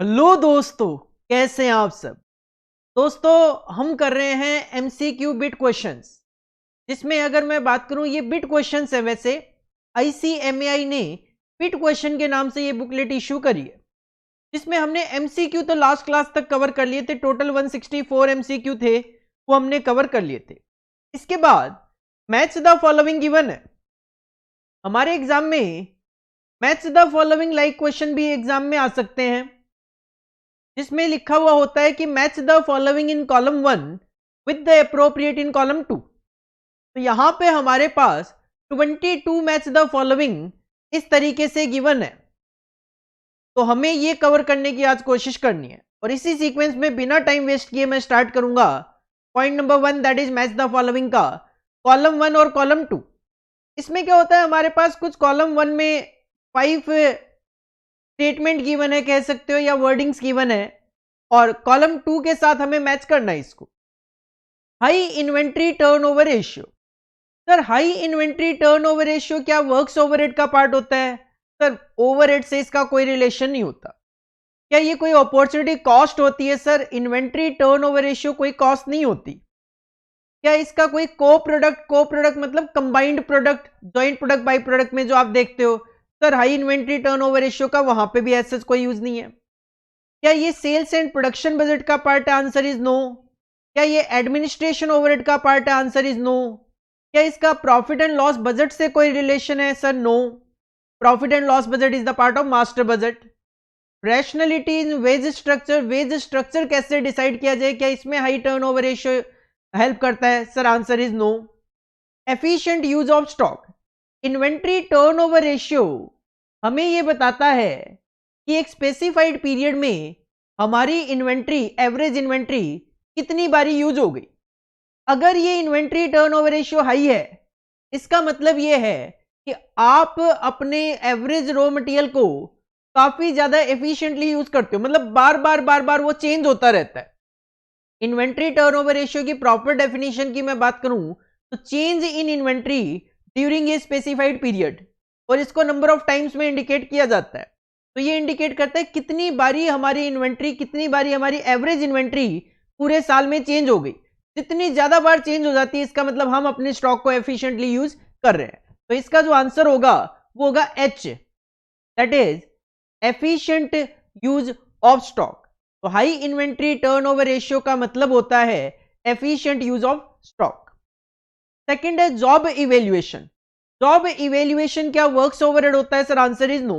Hello दोस्तों, कैसे हैं आप सब। दोस्तों, हम कर रहे हैं एमसीक्यू बिट क्वेश्चंस, जिसमें अगर मैं बात करूं ये बिट क्वेश्चंस है। वैसे आईसीएमएआई ने बिट क्वेश्चन के नाम से ये बुकलेट इशू करी है, जिसमें हमने एमसीक्यू तो लास्ट क्लास तक कवर कर लिए थे। टोटल 164 एमसीक्यू थे, वो हमने कवर कर लिए थे। इसके बाद मैच द फॉलोइंग गिवन है हमारे एग्जाम में। Match the following like question भी एग्जाम में आ सकते हैं, जिसमें लिखा हुआ होता है कि match the following in column 1 with the appropriate in column 2। तो यहां पे हमारे पास 22 मैच द फॉलोइंग इस तरीके से गिवन है। तो हमें ये कवर करने की आज कोशिश करनी है, और इसी सीक्वेंस में बिना टाइम वेस्ट किए मैं स्टार्ट करूंगा point number 1, that is match the following का कॉलम 1 और कॉलम 2। इसमें क्या होता है, हमारे पास कुछ कॉलम 1 में 5 स्टेटमेंट गिवन है, कह सकते हो, या वर्डिंग्स गिवन है, और कॉलम 2 के साथ हमें मैच करना है इसको। High inventory turnover ratio. Sir, high inventory turnover ratio क्या वर्क्स ओवरहेड का पार्ट होता है? सर, ओवरहेड से इसका कोई रिलेशन नहीं होता। क्या ये कोई अपॉर्चुनिटी कॉस्ट होती है? सर, इन्वेंट्री टर्नओवर रेशियो कोई कॉस्ट नहीं होती। क्या इसका कोई को प्रोडक्ट मतलब combined product, joint product, by product में जो आप देखते हो, sir high inventory turnover ratio का वहां पे भी ऐसा कोई यूज नहीं है। क्या ये सेल्स एंड प्रोडक्शन बजट का पार्ट है? Answer is no. क्या ये एडमिनिस्ट्रेशन ओवरहेड का पार्ट है? Answer is no. क्या इसका प्रॉफिट एंड लॉस बजट से कोई रिलेशन है? Sir no. Profit and loss budget is the part of master budget. Rationality in wage structure. Wage structure कैसे डिसाइड किया जाए, क्या इसमें हाई टर्नओवर रेशियो हेल्प करता है? Sir answer is no. Efficient use of stock. Inventory turnover ratio हमें यह बताता है कि एक स्पेसिफाइड पीरियड में हमारी इन्वेंट्री, एवरेज इन्वेंट्री कितनी बारी यूज हो गई। अगर ये इन्वेंट्री टर्नओवर रेशियो हाई है, इसका मतलब यह है कि आप अपने एवरेज रॉ मटेरियल को काफी ज्यादा एफिशिएंटली यूज करते हो, मतलब बार बार वो चेंज होता रहता है। इन्वेंट्री टर्नओवर रेशियो की प्रॉपर डेफिनेशन की मैं बात करूं तो change in inventory during a specified period, और इसको नंबर ऑफ टाइम्स में इंडिकेट किया जाता है। तो ये इंडिकेट करता है कितनी बारी हमारी इन्वेंट्री, कितनी बारी हमारी एवरेज इन्वेंट्री पूरे साल में चेंज हो गई। जितनी ज्यादा बार चेंज हो जाती है, इसका मतलब हम अपने स्टॉक को एफिशिएंटली यूज कर रहे हैं। तो इसका जो आंसर होगा वो होगा H, that is efficient use of stock. तो हाई इन्वेंट्री टर्नओवर रेशियो का मतलब होता है efficient use of stock. Second है जॉब इवेल्युएशन। जॉब इवेल्युएशन क्या वर्क्स ओवरहेड होता है? Sir answer is no.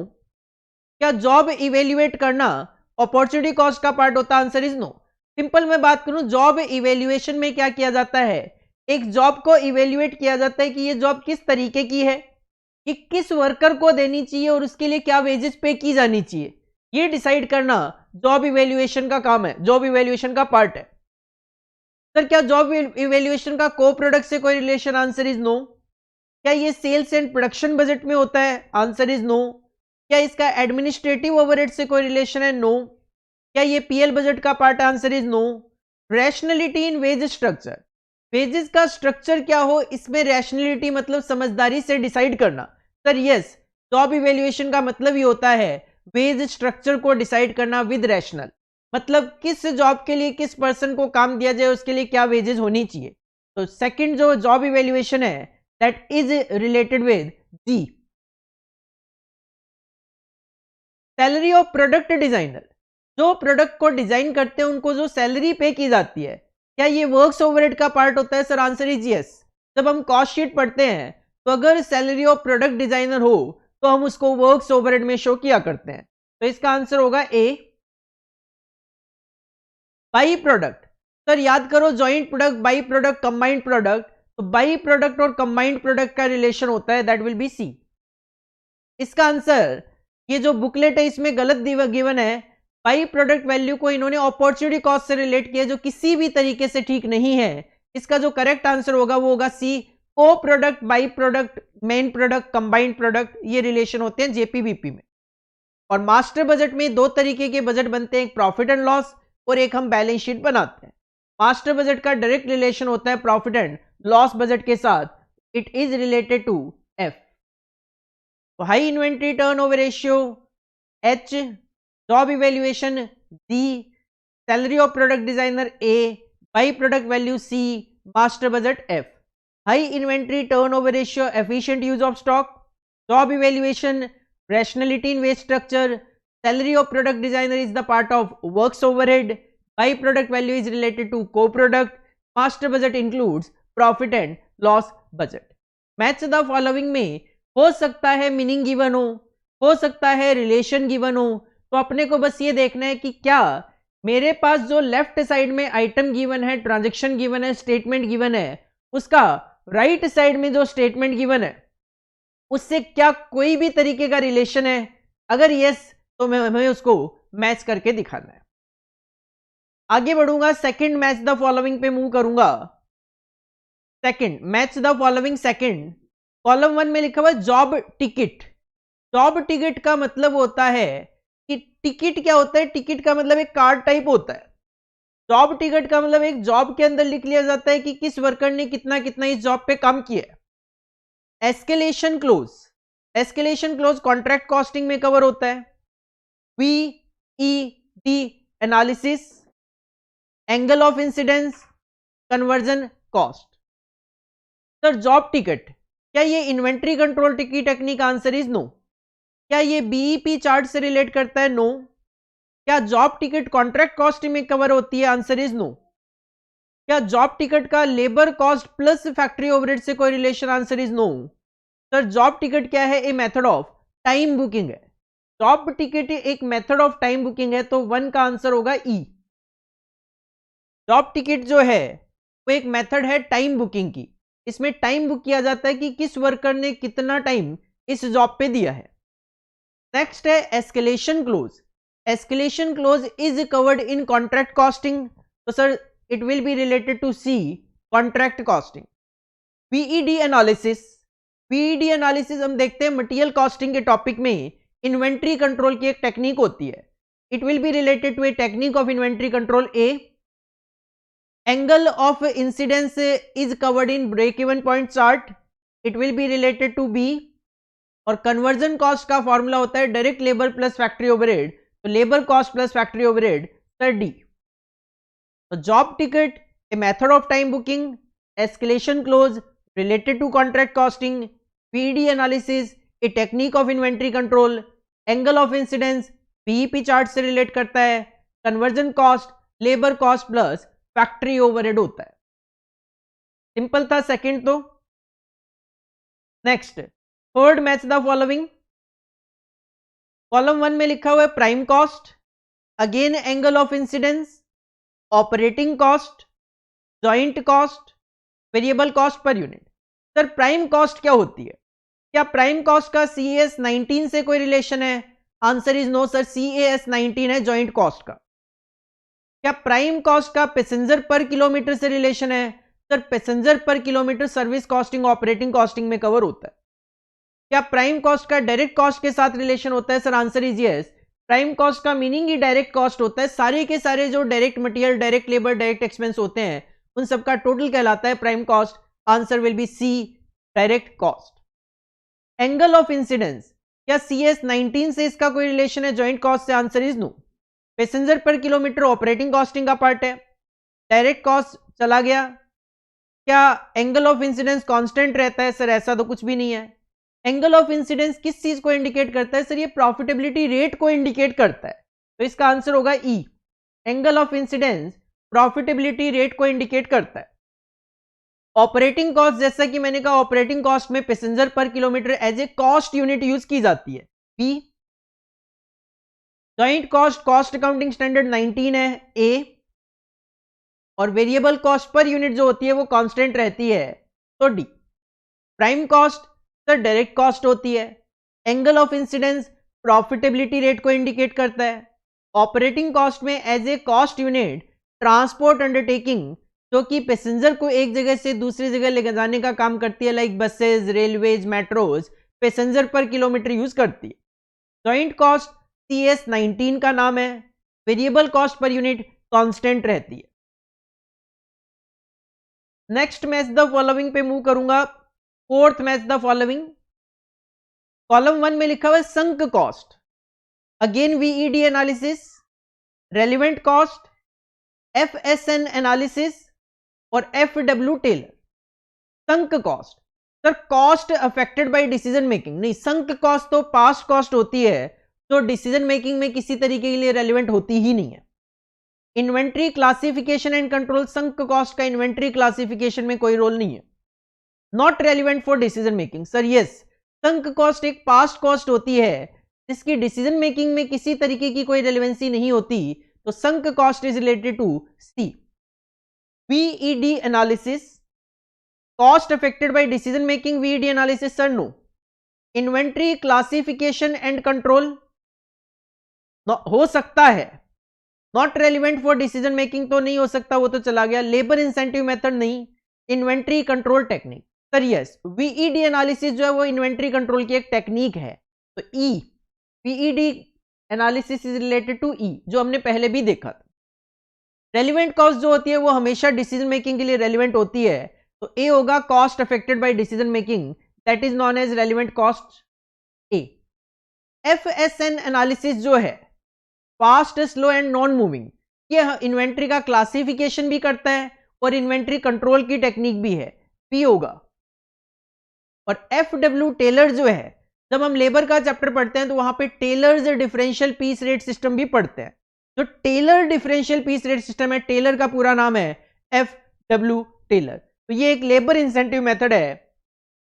क्या जॉब इवेल्युएट करना अपॉर्चुनिटी कॉस्ट का पार्ट होता है? Answer is no. सिंपल मैं बात करूं, जॉब इवेल्युएशन में क्या किया जाता है, एक जॉब को इवेल्युएट किया जाता है कि ये जॉब किस तरीके की है, कि किस वर्कर को देनी चाहिए और उसके लिए क्या वेजेस पे की जानी चाहिए, ये डिसाइड करना जॉब इवेल्युएशन का काम है, जॉब इवेल्युएशन का पार्ट है। सर, क्या जॉब इवेल्युएशन का को प्रोडक्ट से कोई रिलेशन? Answer is no. क्या ये सेल्स एंड प्रोडक्शन बजट में होता है? Answer is no. क्या इसका एडमिनिस्ट्रेटिव ओवरहेड से कोई रिलेशन है? नो। क्या ये पीएल बजट का part? Answer is no. Rationality in wage structure. Wages का स्ट्रक्चर क्या हो, इसमें रैशनैलिटी मतलब समझदारी से डिसाइड करना। सर यस, जॉब इवेल्युएशन का मतलब ही होता है वेज स्ट्रक्चर को डिसाइड करना विद रैशनल, मतलब किस जॉब के लिए किस पर्सन को काम दिया जाए, उसके लिए क्या वेजेस होनी चाहिए। तो सेकंड जो जॉब इवेल्युएशन है that is related with G. Salary of product designer. जो प्रोडक्ट को डिजाइन करते हैं उनको जो सैलरी पे की जाती है, क्या ये वर्क्स ओवरहेड का पार्ट होता है? Sir answer is yes. जब हम कॉस्ट शीट पढ़ते हैं तो अगर सैलरी ऑफ प्रोडक्ट डिजाइनर हो तो हम उसको वर्क्स ओवरहेड में शो किया करते हैं। तो इसका आंसर होगा ए। By product. सर याद करो, joint product, by product, combined product. तो बाई प्रोडक्ट और कंबाइंड प्रोडक्ट का रिलेशन होता है, दैट विल बी सी। इसका आंसर, ये जो बुकलेट है इसमें गलत गिवन है। बाई प्रोडक्ट वैल्यू को इन्होंने अपॉर्चुनिटी कॉस्ट से रिलेट किया, जो किसी भी तरीके से ठीक नहीं है। इसका जो करेक्ट आंसर होगा वो होगा सी। को product, by product, main product, combined product, ये रिलेशन होते हैं जेपीबीपी में। और मास्टर बजट में दो तरीके के बजट बनते हैं, एक प्रॉफिट एंड लॉस और एक हम बैलेंस शीट बनाते हैं। मास्टर बजट का डायरेक्ट रिलेशन होता है प्रॉफिट एंड लॉस बजट के साथ, it is related to F. तो high inventory turnover ratio H, job evaluation D, salary of product designer A, by product value C, master budget F. High inventory turnover ratio, efficient use of stock, job evaluation, rationality in waste structure, salary of product designer is the part of works overhead, by product value is related to को product, master budget includes profit and loss budget. Match the following में हो सकता है meaning given हो सकता है relation given हो, तो अपने को बस ये देखना है कि क्या मेरे पास जो लेफ्ट साइड में आइटम गिवन है, ट्रांजैक्शन गिवन है, स्टेटमेंट गिवन है, उसका राइट साइड में जो स्टेटमेंट गिवन है उससे क्या कोई भी तरीके का रिलेशन है। अगर यस तो हमें उसको मैच करके दिखाना है। आगे बढ़ूंगा, सेकंड मैच द फॉलोइंग पे मूव करूंगा। Second match the following, second column 1 में लिखा हुआ है जॉब टिकट। जॉब टिकट का मतलब होता है कि टिकट क्या होता है, टिकट का मतलब एक कार्ड टाइप होता है। जॉब टिकट का मतलब एक जॉब के अंदर लिख लिया जाता है कि किस वर्कर ने कितना कितना इस जॉब पे काम किया। Escalation clause, escalation clause contract costing में कवर होता है। VED analysis, angle of incidence, conversion cost. Sir job ticket, क्या ये इन्वेंट्री कंट्रोल की टेक्निक? Answer is no. क्या ये BEP चार्ट से रिलेट करता है? नो। क्या जॉब टिकट कॉन्ट्रैक्ट कॉस्ट में कवर होती है? Answer is no. क्या जॉब टिकट का labour cost plus factory overhead से कोई relation? Answer is no. Sir job ticket क्या है? A method of time booking है। जॉब टिकट एक मेथड ऑफ टाइम बुकिंग है, तो 1 का आंसर होगा ई। जॉब टिकट जो है वो एक मेथड है टाइम बुकिंग की। इसमें टाइम बुक किया जाता है कि किस वर्कर ने कितना टाइम इस जॉब पे दिया है। नेक्स्ट है escalation clause. Escalation clause is covered in contract costing, तो sir it will be related to C contract costing. VED analysis, VED analysis हम देखते हैं मटेरियल कॉस्टिंग के टॉपिक में इन्वेंट्री कंट्रोल की एक टेक्निक होती है। It will be related to a technique of inventory control A. Angle of incidence is covered in break even point chart, it will be related to B. और conversion cost का formula होता है direct labour plus factory overhead, तो labour cost plus factory overhead, sir D. तो job ticket a method of time booking, escalation clause related to contract costing, VED analysis a technique of inventory control, angle of incidence BEP chart से relate करता है, conversion cost labour cost plus factory overhead होता है। Simple था second तो। Next third match the following. Column 1 में लिखा हुआ है prime cost, again angle of incidence, operating cost, joint cost, variable cost per unit. Sir prime cost क्या होती है? क्या प्राइम कॉस्ट का CAS 19 से कोई रिलेशन है? Answer is no sir, CAS 19 है जॉइंट कॉस्ट का। क्या प्राइम कॉस्ट का पैसेंजर पर किलोमीटर से रिलेशन है? Sir passenger per kilometre service costing operating costing में कवर होता है। क्या प्राइम कॉस्ट का डायरेक्ट कॉस्ट के साथ रिलेशन होता है? Sir answer is yes. Prime cost का मीनिंग ही डायरेक्ट कॉस्ट होता है। सारे के सारे जो direct material, direct labour, direct expense होते हैं उन सबका टोटल कहलाता है prime cost. Answer will be C, direct cost. Angle of incidence, क्या CAS 19 से इसका कोई रिलेशन है जॉइंट कॉस्ट से? Answer is no. Passenger per kilometre operating costing का पार्ट है, डायरेक्ट कॉस्ट चला गया। क्या एंगल ऑफ इंसिडेंस कांस्टेंट रहता है? सर ऐसा तो कुछ भी नहीं है। एंगल ऑफ इंसिडेंस किस चीज को इंडिकेट करता है? सर ये प्रॉफिटेबिलिटी रेट को इंडिकेट करता है, तो इसका आंसर होगा E. Angle of incidence profitability rate को इंडिकेट करता है। ऑपरेटिंग कॉस्ट, जैसा कि मैंने कहा ऑपरेटिंग कॉस्ट में passenger per kilometre as a cost unit use की जाती है, B. Joint cost, cost accounting standard 19 है, ए। और वेरिएबल कॉस्ट पर यूनिट जो होती है वो कांस्टेंट रहती है, तो D. Prime cost sir direct cost होती है। Angle of incidence profitability rate को इंडिकेट करता है। ऑपरेटिंग कॉस्ट में as a cost unit transport undertaking जो कि पैसेंजर को एक जगह से दूसरी जगह ले जाने का काम करती है, like buses, railways, metros, passenger per kilometre use करती है। जॉइंट कॉस्ट CAS 19 का नाम है। Variable cost per unit constant रहती है। नेक्स्ट मैच द फॉलोइंग पे मूव करूंगा। Fourth match the following. Column 1 में लिखा हुआ है sunk cost, again VED analysis, relevant cost, FSN analysis और FW Taylor. Sunk cost, sir cost affected by decision making नहीं, संक कॉस्ट तो past cost होती है तो डिसीजन मेकिंग में किसी तरीके के लिए रेलिवेंट होती ही नहीं है। Inventory classification and control, sunk cost का इन्वेंट्री क्लासिफिकेशन में कोई रोल नहीं है, not relevant for decision making. Sir yes, sunk cost एक पास्ट कॉस्ट होती है जिसकी डिसीजन मेकिंग में किसी तरीके की कोई रेलिवेंसी नहीं होती, तो sunk cost is related to C. VED analysis, cost affected by decision making, VED analysis sir no. Inventory classification and control हो सकता है, not relevant for decision making तो नहीं हो सकता, वो तो चला गया। लेबर इंसेंटिव मेथड नहीं, inventory control technique. Sir yes, VED analysis जो है वो इन्वेंट्री कंट्रोल की एक टेक्निक है, तो E VED analysis is related to E, जो हमने पहले भी देखा था। रेलिवेंट कॉस्ट जो होती है वो हमेशा डिसीजन मेकिंग के लिए रेलिवेंट होती है, तो ए होगा cost affected by decision making, that is known as relevant cost A. FSN analysis जो है fast, slow and non moving, ये इन्वेंट्री का क्लासिफिकेशन भी करता है और इन्वेंट्री कंट्रोल की टेक्निक भी है, पी होगा। और FW टेलर जो है, जब हम लेबर का चैप्टर पढ़ते हैं तो वहां पे Taylor's differential piece rate system भी पढ़ते हैं। जो Taylor differential piece rate system है, टेलर का पूरा नाम है FW टेलर, तो ये एक लेबर इंसेंटिव मेथड है,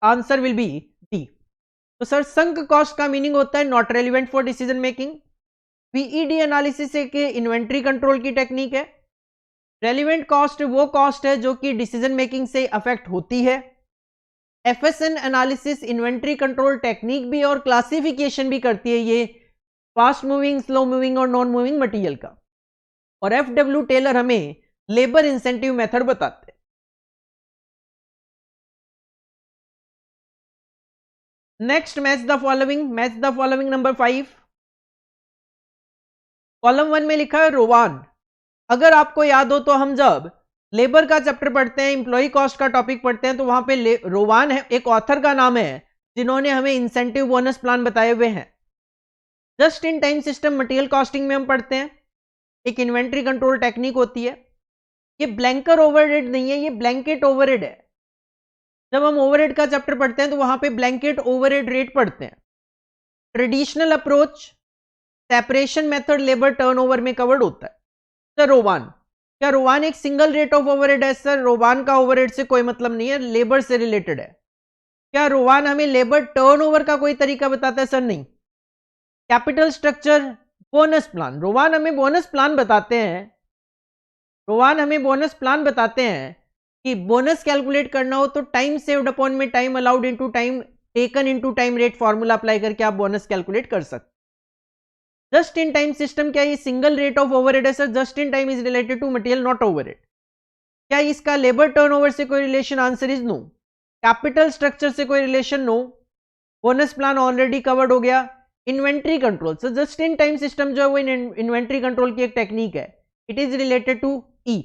आंसर विल बी डी। तो सर संक कॉस्ट का मीनिंग होता है not relevant for decision making. VED analysis एक इन्वेंट्री कंट्रोल की टेक्निक है। रेलिवेंट कॉस्ट वो कॉस्ट है जो कि डिसीजन मेकिंग से अफेक्ट होती है। FSN analysis inventory control technique भी और क्लासिफिकेशन भी करती है, ये फास्ट मूविंग, स्लो मूविंग और नॉन मूविंग मटेरियल का। और FW टेलर हमें लेबर इंसेंटिव मेथड बताते हैं। Next, match the following, match the following number 5। Column 1 में लिखा है रोवान। अगर आपको याद हो तो हम जब लेबर का चैप्टर पढ़ते हैं, इंप्लॉय कॉस्ट का टॉपिक पढ़ते हैं, तो वहां पे रोवान है, एक ऑथर का नाम है जिन्होंने हमें इंसेंटिव बोनस प्लान बताए हुए हैं। Just in time system material costing में हम पढ़ते हैं, एक इन्वेंट्री कंट्रोल टेक्निक होती है। ये ब्लैंकर ओवरहेड नहीं है, ये ब्लैंकेट ओवरहेड है। जब हम ओवरहेड का चैप्टर पढ़ते हैं तो वहां पे ब्लैंकेट ओवरहेड रेट पढ़ते हैं। Traditional approach, separation method labour turnover में कवर्ड होता है। सर रोवान, क्या रोवान एक सिंगल रेट ऑफ ओवरहेड है? सर रोवान का ओवरहेड से कोई मतलब नहीं है, लेबर से रिलेटेड है। क्या रोवान हमें लेबर टर्नओवर का कोई तरीका बताता है? सर नहीं। कैपिटल स्ट्रक्चर, बोनस प्लान, रोवान हमें बोनस प्लान बताते हैं। रोवान हमें बोनस प्लान बताते हैं कि बोनस कैलकुलेट करना हो तो टाइम सेव्ड अपॉन में time allowed into time taken into time rate formula apply करके आप बोनस कैलकुलेट कर सकते। जस्ट इन टाइम सिस्टम, क्या ये सिंगल रेट ऑफ ओवरहेड है? Sir just in time is related to material not overhead. क्या इसका लेबर टर्नओवर से कोई relation? Answer is no. Capital structure से कोई relation? No. Bonus plan already covered हो गया। Inventory control, sir just in time system जो है वो इन्वेंट्री कंट्रोल की एक टेक्निक है, it is related to E.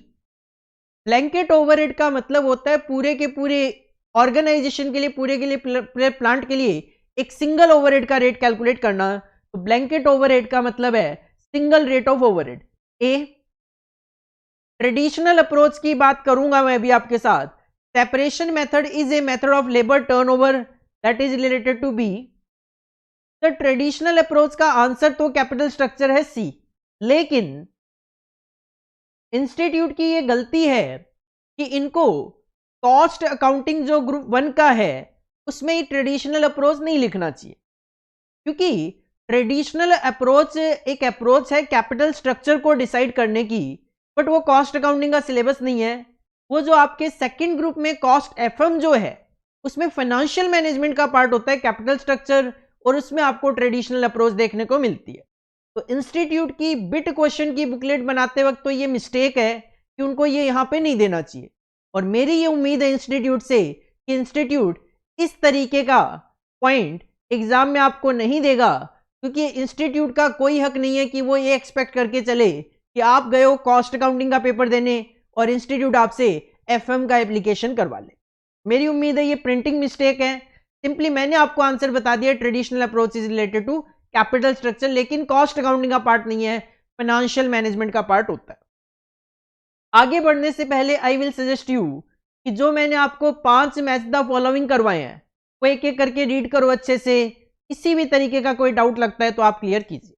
Blanket overhead का मतलब होता है पूरे के पूरे ऑर्गेनाइजेशन के लिए, पूरे के लिए प्लांट के लिए एक सिंगल ओवरहेड का रेट कैलकुलेट करना। तो ब्लैंकेट ओवरहेड का मतलब है single rate of overhead. A, traditional approach की बात करूंगा मैं अभी आपके साथ। Separation method is a method of labour turnover that is related to B. तो ट्रेडिशनल अप्रोच का आंसर तो कैपिटल स्ट्रक्चर है सी, लेकिन इंस्टीट्यूट की ये गलती है कि इनको कॉस्ट अकाउंटिंग जो ग्रुप 1 का है उसमें ये ट्रेडिशनल अप्रोच नहीं लिखना चाहिए, क्योंकि ट्रेडिशनल अप्रोच एक अप्रोच है कैपिटल स्ट्रक्चर को डिसाइड करने की, बट वो कॉस्ट अकाउंटिंग का सिलेबस नहीं है। वो जो आपके सेकंड ग्रुप में कॉस्ट एफएम जो है उसमें फाइनेंशियल मैनेजमेंट का पार्ट होता है कैपिटल स्ट्रक्चर, और उसमें आपको ट्रेडिशनल अप्रोच देखने को मिलती है। तो इंस्टीट्यूट की बिट क्वेश्चन की बुकलेट बनाते वक्त तो ये मिस्टेक है कि उनको ये यहाँ पे नहीं देना चाहिए, और मेरी ये उम्मीद है इंस्टीट्यूट से कि इंस्टीट्यूट इस तरीके का पॉइंट एग्जाम में आपको नहीं देगा, क्योंकि इंस्टीट्यूट का कोई हक नहीं है कि वो ये एक्सपेक्ट करके चले कि आप गए हो कॉस्ट अकाउंटिंग का पेपर देने और इंस्टीट्यूट आपसे एफएम का एप्लीकेशन करवा ले। मेरी उम्मीद है ये प्रिंटिंग मिस्टेक है। सिंपली मैंने आपको आंसर बता दिया, traditional approach is related to capital structure, लेकिन कॉस्ट अकाउंटिंग का पार्ट नहीं है। फाइनेंशियल मैनेजमेंट का पार्ट होता है। आगे बढ़ने से पहले आई विल सजेस्ट यू कि जो मैंने आपको 5 मैच द फॉलोइंग करवाए हैं वो एक एक करके रीड करो अच्छे से। किसी भी तरीके का कोई डाउट लगता है तो आप क्लियर कीजिए।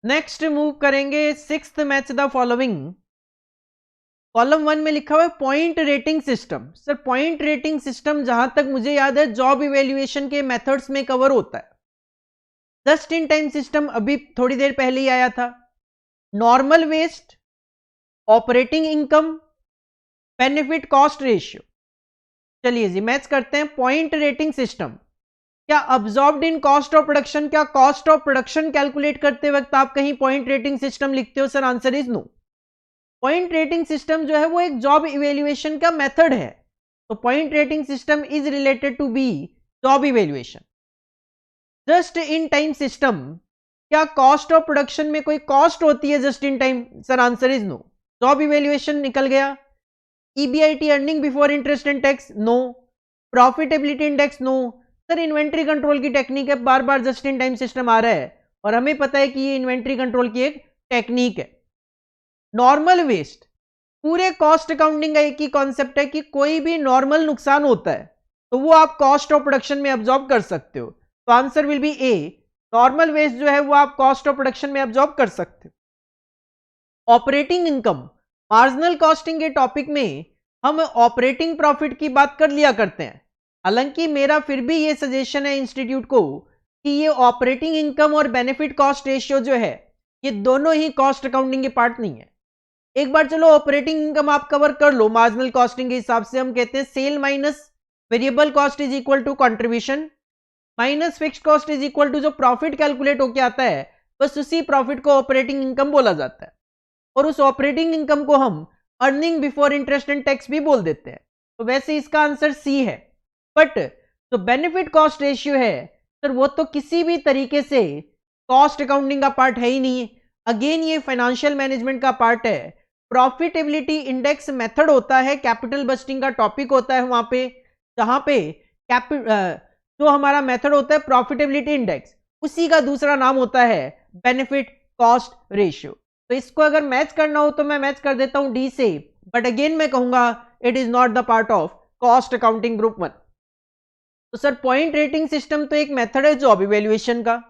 नेक्स्ट मूव करेंगे sixth match the following. Column 1 में लिखा हुआ है point rating system. Sir point rating system जहां तक मुझे याद है जॉब इवेल्युएशन के मेथड्स में कवर होता है। जस्ट इन टाइम सिस्टम अभी थोड़ी देर पहले ही आया था। Normal waste, operating income, benefit cost ratio. चलिए जी मैच करते हैं। पॉइंट रेटिंग सिस्टम, क्या absorbed in cost of production, क्या कॉस्ट ऑफ प्रोडक्शन कैलकुलेट करते वक्त आप कहीं पॉइंट रेटिंग सिस्टम लिखते हो? Sir answer is no. Point rating system जो है वो एक जॉब इवेल्युएशन का मेथड है। तो point rating system is related to B job evaluation. Just in time system, क्या कॉस्ट ऑफ प्रोडक्शन में कोई कॉस्ट होती है just in time? Sir answer is no. Job evaluation निकल गया। EBIT earning before interest and tax, no. Profitability index, no. Sir inventory control की technique है, बार बार जस्ट इन टाइम सिस्टम आ रहा है और हमें पता है कि ये इन्वेंट्री कंट्रोल की एक टेक्निक है। नॉर्मल वेस्ट, पूरे कॉस्ट अकाउंटिंग का एक ही कॉन्सेप्ट है कि कोई भी नॉर्मल नुकसान होता है तो वो आप कॉस्ट ऑफ प्रोडक्शन में अब्जॉर्ब कर सकते हो। तो answer will be A. Normal waste जो है वो आप कॉस्ट ऑफ प्रोडक्शन में अब्जॉर्ब कर सकते हो। ऑपरेटिंग इनकम, मार्जिनल कॉस्टिंग के टॉपिक में हम ऑपरेटिंग प्रॉफिट की बात कर लिया करते हैं। हालांकि मेरा फिर भी ये सजेशन है इंस्टीट्यूट को कि ये ऑपरेटिंग इनकम और बेनिफिट कॉस्ट रेशियो जो है ये दोनों ही कॉस्ट अकाउंटिंग के पार्ट नहीं है। एक बार चलो ऑपरेटिंग इनकम आप कवर कर लो। मार्जिनल कॉस्टिंग के हिसाब से हम कहते हैं sale minus variable cost is equal to contribution minus fixed cost is equal to जो प्रॉफिट कैलकुलेट होके आता है बस उसी प्रॉफिट को ऑपरेटिंग इनकम बोला जाता है। और उस ऑपरेटिंग इनकम को हम earning before interest and tax भी बोल देते हैं। तो वैसे इसका आंसर सी है। बट जो बेनिफिट कॉस्ट रेशियो है सर वो तो किसी भी तरीके से कॉस्ट अकाउंटिंग का पार्ट है ही नहीं। अगेन ये फाइनेंशियल मैनेजमेंट का पार्ट है। प्रॉफिटेबिलिटी इंडेक्स मेथड होता है, कैपिटल बस्टिंग का टॉपिक होता है वहां पे, जहां पे जो हमारा मेथड होता है प्रॉफिटेबिलिटी इंडेक्स, उसी का दूसरा नाम होता है बेनिफिट कॉस्ट रेशियो। तो इसको अगर मैच करना हो तो मैं मैच कर देता हूं डी से, बट अगेन मैं कहूंगा it is not the part of cost accounting group 1। तो सर पॉइंट रेटिंग सिस्टम तो एक मेथड है जॉब इवेल्युएशन का।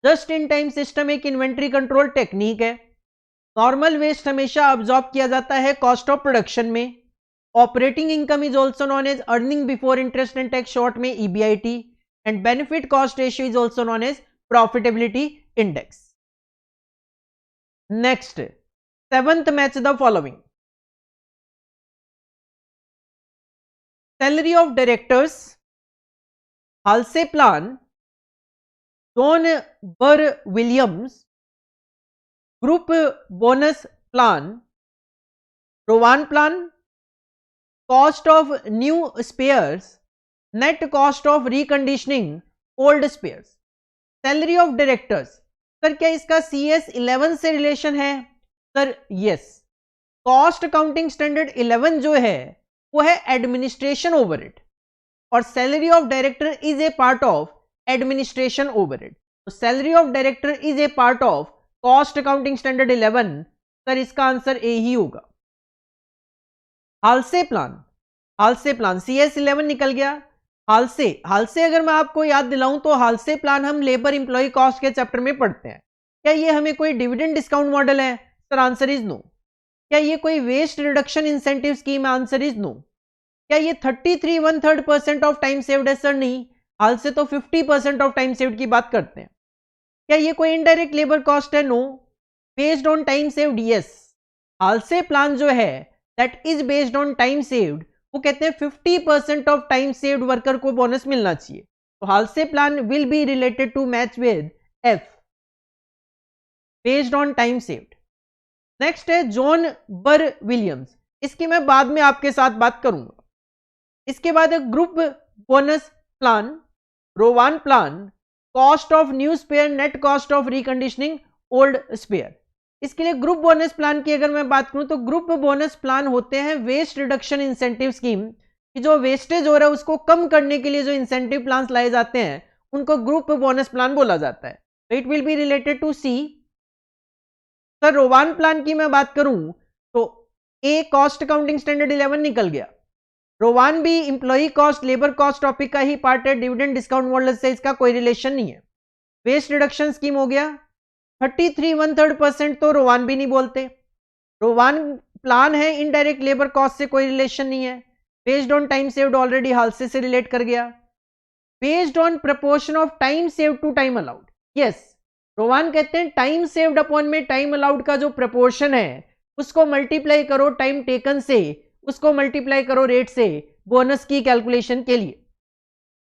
जस्ट इन टाइम सिस्टम एक इन्वेंट्री कंट्रोल टेक्निक है। नॉर्मल वेस्ट हमेशा अब्सॉर्ब किया जाता है कॉस्ट ऑफ प्रोडक्शन में। Operating income is also known as earning before interest and tax, short में EBIT, and benefit cost ratio is also known as profitability index. Next, seventh, match the following. Salary of directors, Halsey plan, John Burr Williams, group bonus plan, Rowan plan, cost of new spares, net cost of reconditioning old spares. Salary of directors, sir क्या इसका CS11 से relation है? Sir yes. Cost accounting standard 11 जो है वो है administration overhead, और salary of director is a part of administration overhead. तो salary of director is a part of cost accounting standard 11। Sir इसका आंसर ए ही होगा। हालसे प्लान, हालसे प्लान CS11 निकल गया। हालसे अगर मैं आपको याद दिलाऊं तो हालसे प्लान हम लेबर इंप्लॉय कॉस्ट के चैप्टर में पढ़ते हैं। क्या ये हमें कोई डिविडेंड डिस्काउंट मॉडल है? Sir answer is no. क्या ये कोई वेस्ट रिडक्शन इंसेंटिव स्कीम है? Answer is no. क्या ये 33 1/3% ऑफ टाइम सेव्ड है? सर नहीं, हालसे तो 50% ऑफ टाइम सेव्ड की बात करते हैं। क्या ये कोई इनडायरेक्ट लेबर कॉस्ट है? No. Based on time saved, yes. Halsey plan जो है that is based on time saved, वो कहते हैं 50% ऑफ टाइम सेव्ड वर्कर को बोनस मिलना चाहिए। तो Halsey plan will be related to match with F, based on time saved. Next है जॉन बर विलियम्स, इसकी मैं बाद में आपके साथ बात करूंगा। इसके बाद है group bonus plan, Rowan plan, cost of new spare, net cost of reconditioning old spare. इसके लिए ग्रुप बोनस प्लान की अगर मैं बात करूं तो ग्रुप बोनस प्लान होते हैं वेस्ट रिडक्शन इंसेंटिव स्कीम, कि जो वेस्टेज हो रहा है उसको कम करने के लिए जो इंसेंटिव प्लान लाए जाते हैं उनको ग्रुप बोनस प्लान बोला जाता है। तो it will be related to C. Sir Rowan plan की मैं बात करूं तो ए कॉस्ट अकाउंटिंग स्टैंडर्ड 11 निकल गया। रोवान भी employee cost, labour cost topic का ही पार्ट है, डिविडेंड डिस्काउंट मॉडल से इसका कोई रिलेशन नहीं है। वेस्ट रिडक्शन स्कीम हो गया। 33 1/3% तो रोवान भी नहीं बोलते। रोवान प्लान है, इनडायरेक्ट लेबर कॉस्ट से कोई रिलेशन नहीं है। Based on time saved already Halsey से रिलेट कर गया। Based on proportion of time saved to time allowed, yes. Rowan कहते हैं टाइम सेव्ड अपॉन में टाइम अलाउड का जो प्रपोर्शन है उसको मल्टीप्लाई करो टाइम टेकन से, उसको मल्टीप्लाई करो रेट से बोनस की कैलकुलेशन के लिए।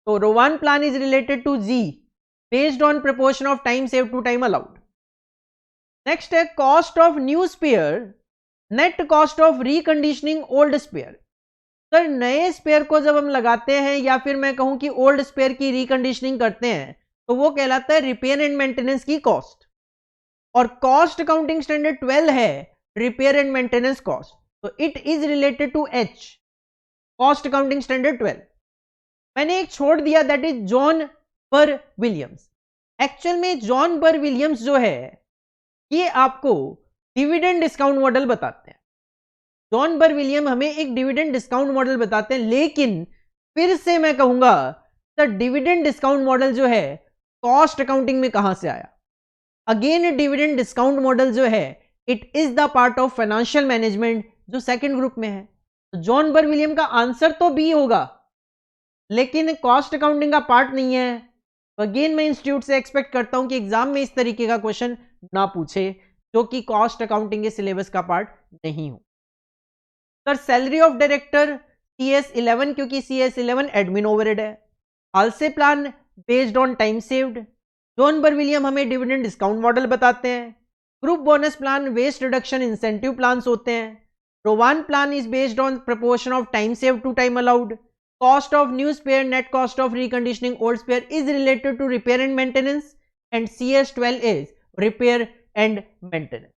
तो Rowan plan is related to G, based on proportion of time saved to time allowed. Next है cost of new spare, net cost of reconditioning old spare. Sir नए spare को जब हम लगाते हैं या फिर मैं कहूं कि ओल्ड स्पेयर की रिकंडीशनिंग करते हैं तो वो कहलाता है रिपेयर एंड मेंटेनेंस की कॉस्ट, और कॉस्ट अकाउंटिंग स्टैंडर्ड 12 है रिपेयर एंड मेंटेनेंस कॉस्ट। तो it is related to H, cost accounting standard 12। मैंने एक छोड़ दिया that is John Burr Williams. Actual में जॉन बर विलियम्स जो है ये आपको डिविडेंड डिस्काउंट मॉडल बताते हैं। जॉन बर विलियम हमें एक डिविडेंड डिस्काउंट मॉडल बताते हैं, लेकिन फिर से मैं कहूंगा सर डिविडेंड डिस्काउंट मॉडल जो है कॉस्ट अकाउंटिंग में कहां से आया? अगेन डिविडेंड डिस्काउंट मॉडल जो है it is the part of financial management जो सेकंड ग्रुप में है। तो जॉन बर विलियम का आंसर तो बी होगा, लेकिन कॉस्ट अकाउंटिंग का पार्ट नहीं है। तो अगेन मैं इंस्टीट्यूट से एक्सपेक्ट करता हूं कि एग्जाम में इस तरीके का क्वेश्चन ना पूछे जो कि कॉस्ट अकाउंटिंग के सिलेबस का पार्ट नहीं हो। Sir salary of director CS11, क्योंकि CS11 एडमिन ओवरहेड है। Halsey plan based on time saved. John Burr William हमें डिविडेंड डिस्काउंट मॉडल बताते हैं। Group bonus plan waste reduction incentive plans होते हैं। Rowan plan is based on proportion of time saved to time allowed. Cost of new spare, net cost of reconditioning old spare is related to repair and maintenance, and CS12 is repair and maintenance.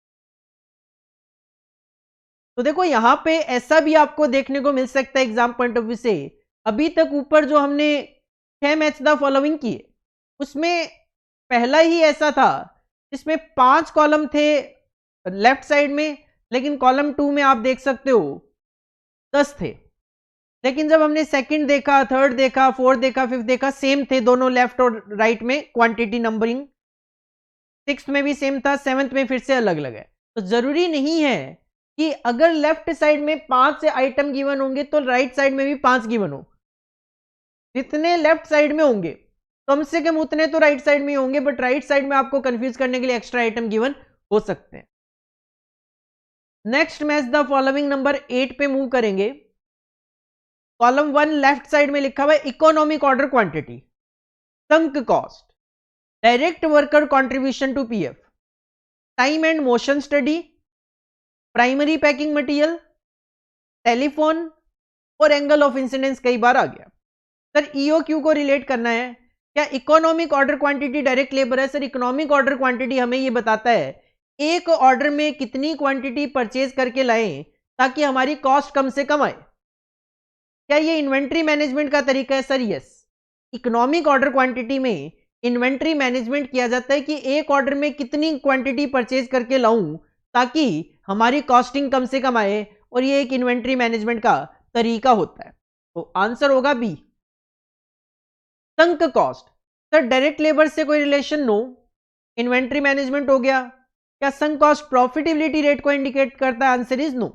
तो देखो यहां पे ऐसा भी आपको देखने को मिल सकता है एग्जाम पॉइंट ऑफ व्यू से, अभी तक ऊपर जो हमने 6 मैच द फॉलोइंग किए उसमें पहला ही ऐसा था जिसमें 5 कॉलम थे लेफ्ट साइड में, लेकिन कॉलम 2 में आप देख सकते हो 10 थे। लेकिन जब हमने सेकंड देखा, थर्ड देखा, फोर्थ देखा, फिफ्थ देखा, सेम थे दोनों लेफ्ट और राइट में क्वांटिटी नंबरिंग। सिक्स्थ में भी सेम था, सेवंथ में फिर से अलग अलग है। तो जरूरी नहीं है कि अगर लेफ्ट साइड में 5 से आइटम गिवन होंगे तो राइट साइड में भी 5 गिवन हो। जितने लेफ्ट साइड में होंगे कम से कम उतने तो राइट साइड में होंगे, बट राइट साइड में आपको कंफ्यूज करने के लिए एक्स्ट्रा आइटम गिवन हो सकते हैं। Next match the following number 8 पे मूव करेंगे। कॉलम 1 लेफ्ट साइड में लिखा हुआ है economic order quantity, sunk cost, direct worker contribution to PF, time and motion study, primary packing material, telephone और एंगल ऑफ इंसिडेंस कई बार आ गया। सर ईओक्यू को रिलेट करना है, क्या economic order quantity direct labour है? सर इकोनॉमिक ऑर्डर क्वांटिटी हमें यह बताता है एक ऑर्डर में कितनी क्वांटिटी परचेज करके लाएं ताकि हमारी कॉस्ट कम से कम आए। क्या ये इन्वेंट्री मैनेजमेंट का तरीका है? Sir yes, economic order quantity में इन्वेंट्री मैनेजमेंट किया जाता है कि एक ऑर्डर में कितनी क्वांटिटी परचेज करके लाऊं ताकि हमारी कॉस्टिंग कम से कम आए, और ये एक इन्वेंट्री मैनेजमेंट का तरीका होता है। तो आंसर होगा B, sunk cost. Sir direct labour से कोई रिलेशन? नो। इन्वेंट्री मैनेजमेंट हो गया। क्या संक कॉस्ट प्रॉफिटेबिलिटी रेट को इंडिकेट करता है? Answer is no.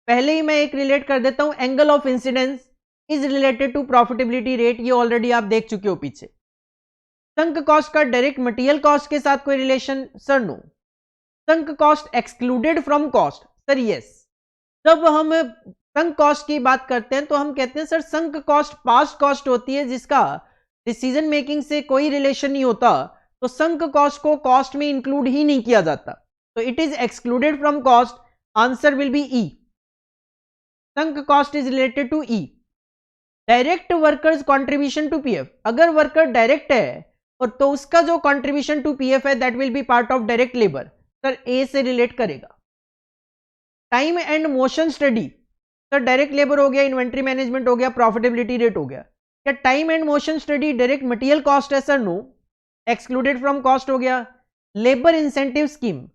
पहले ही मैं एक रिलेट कर देता हूं, angle of incidence is related to profitability rate, ये ऑलरेडी आप देख चुके हो पीछे। संक कॉस्ट का डायरेक्ट मटेरियल कॉस्ट के साथ कोई relation? Sir no. Sunk cost excluded from cost? Sir yes. जब हम संक कॉस्ट की बात करते हैं तो हम कहते हैं sir sunk cost past cost होती है जिसका डिसीजन मेकिंग से कोई रिलेशन नहीं होता, तो संक कॉस्ट को कॉस्ट में इंक्लूड ही नहीं किया जाता, तो it is excluded from cost. Answer will be E, sunk cost is related to E. Direct workers contribution to PF, अगर वर्कर डायरेक्ट है और तो उसका जो कंट्रीब्यूशन टू पीएफ है that will be part of direct labour. Sir A से relate करेगा। Time and motion study, sir direct labour हो गया, इन्वेंट्री मैनेजमेंट हो गया, प्रॉफिटेबिलिटी रेट हो गया। क्या time and motion study direct material cost है? Sir no, excluded from cost हो गया। Labour incentive scheme,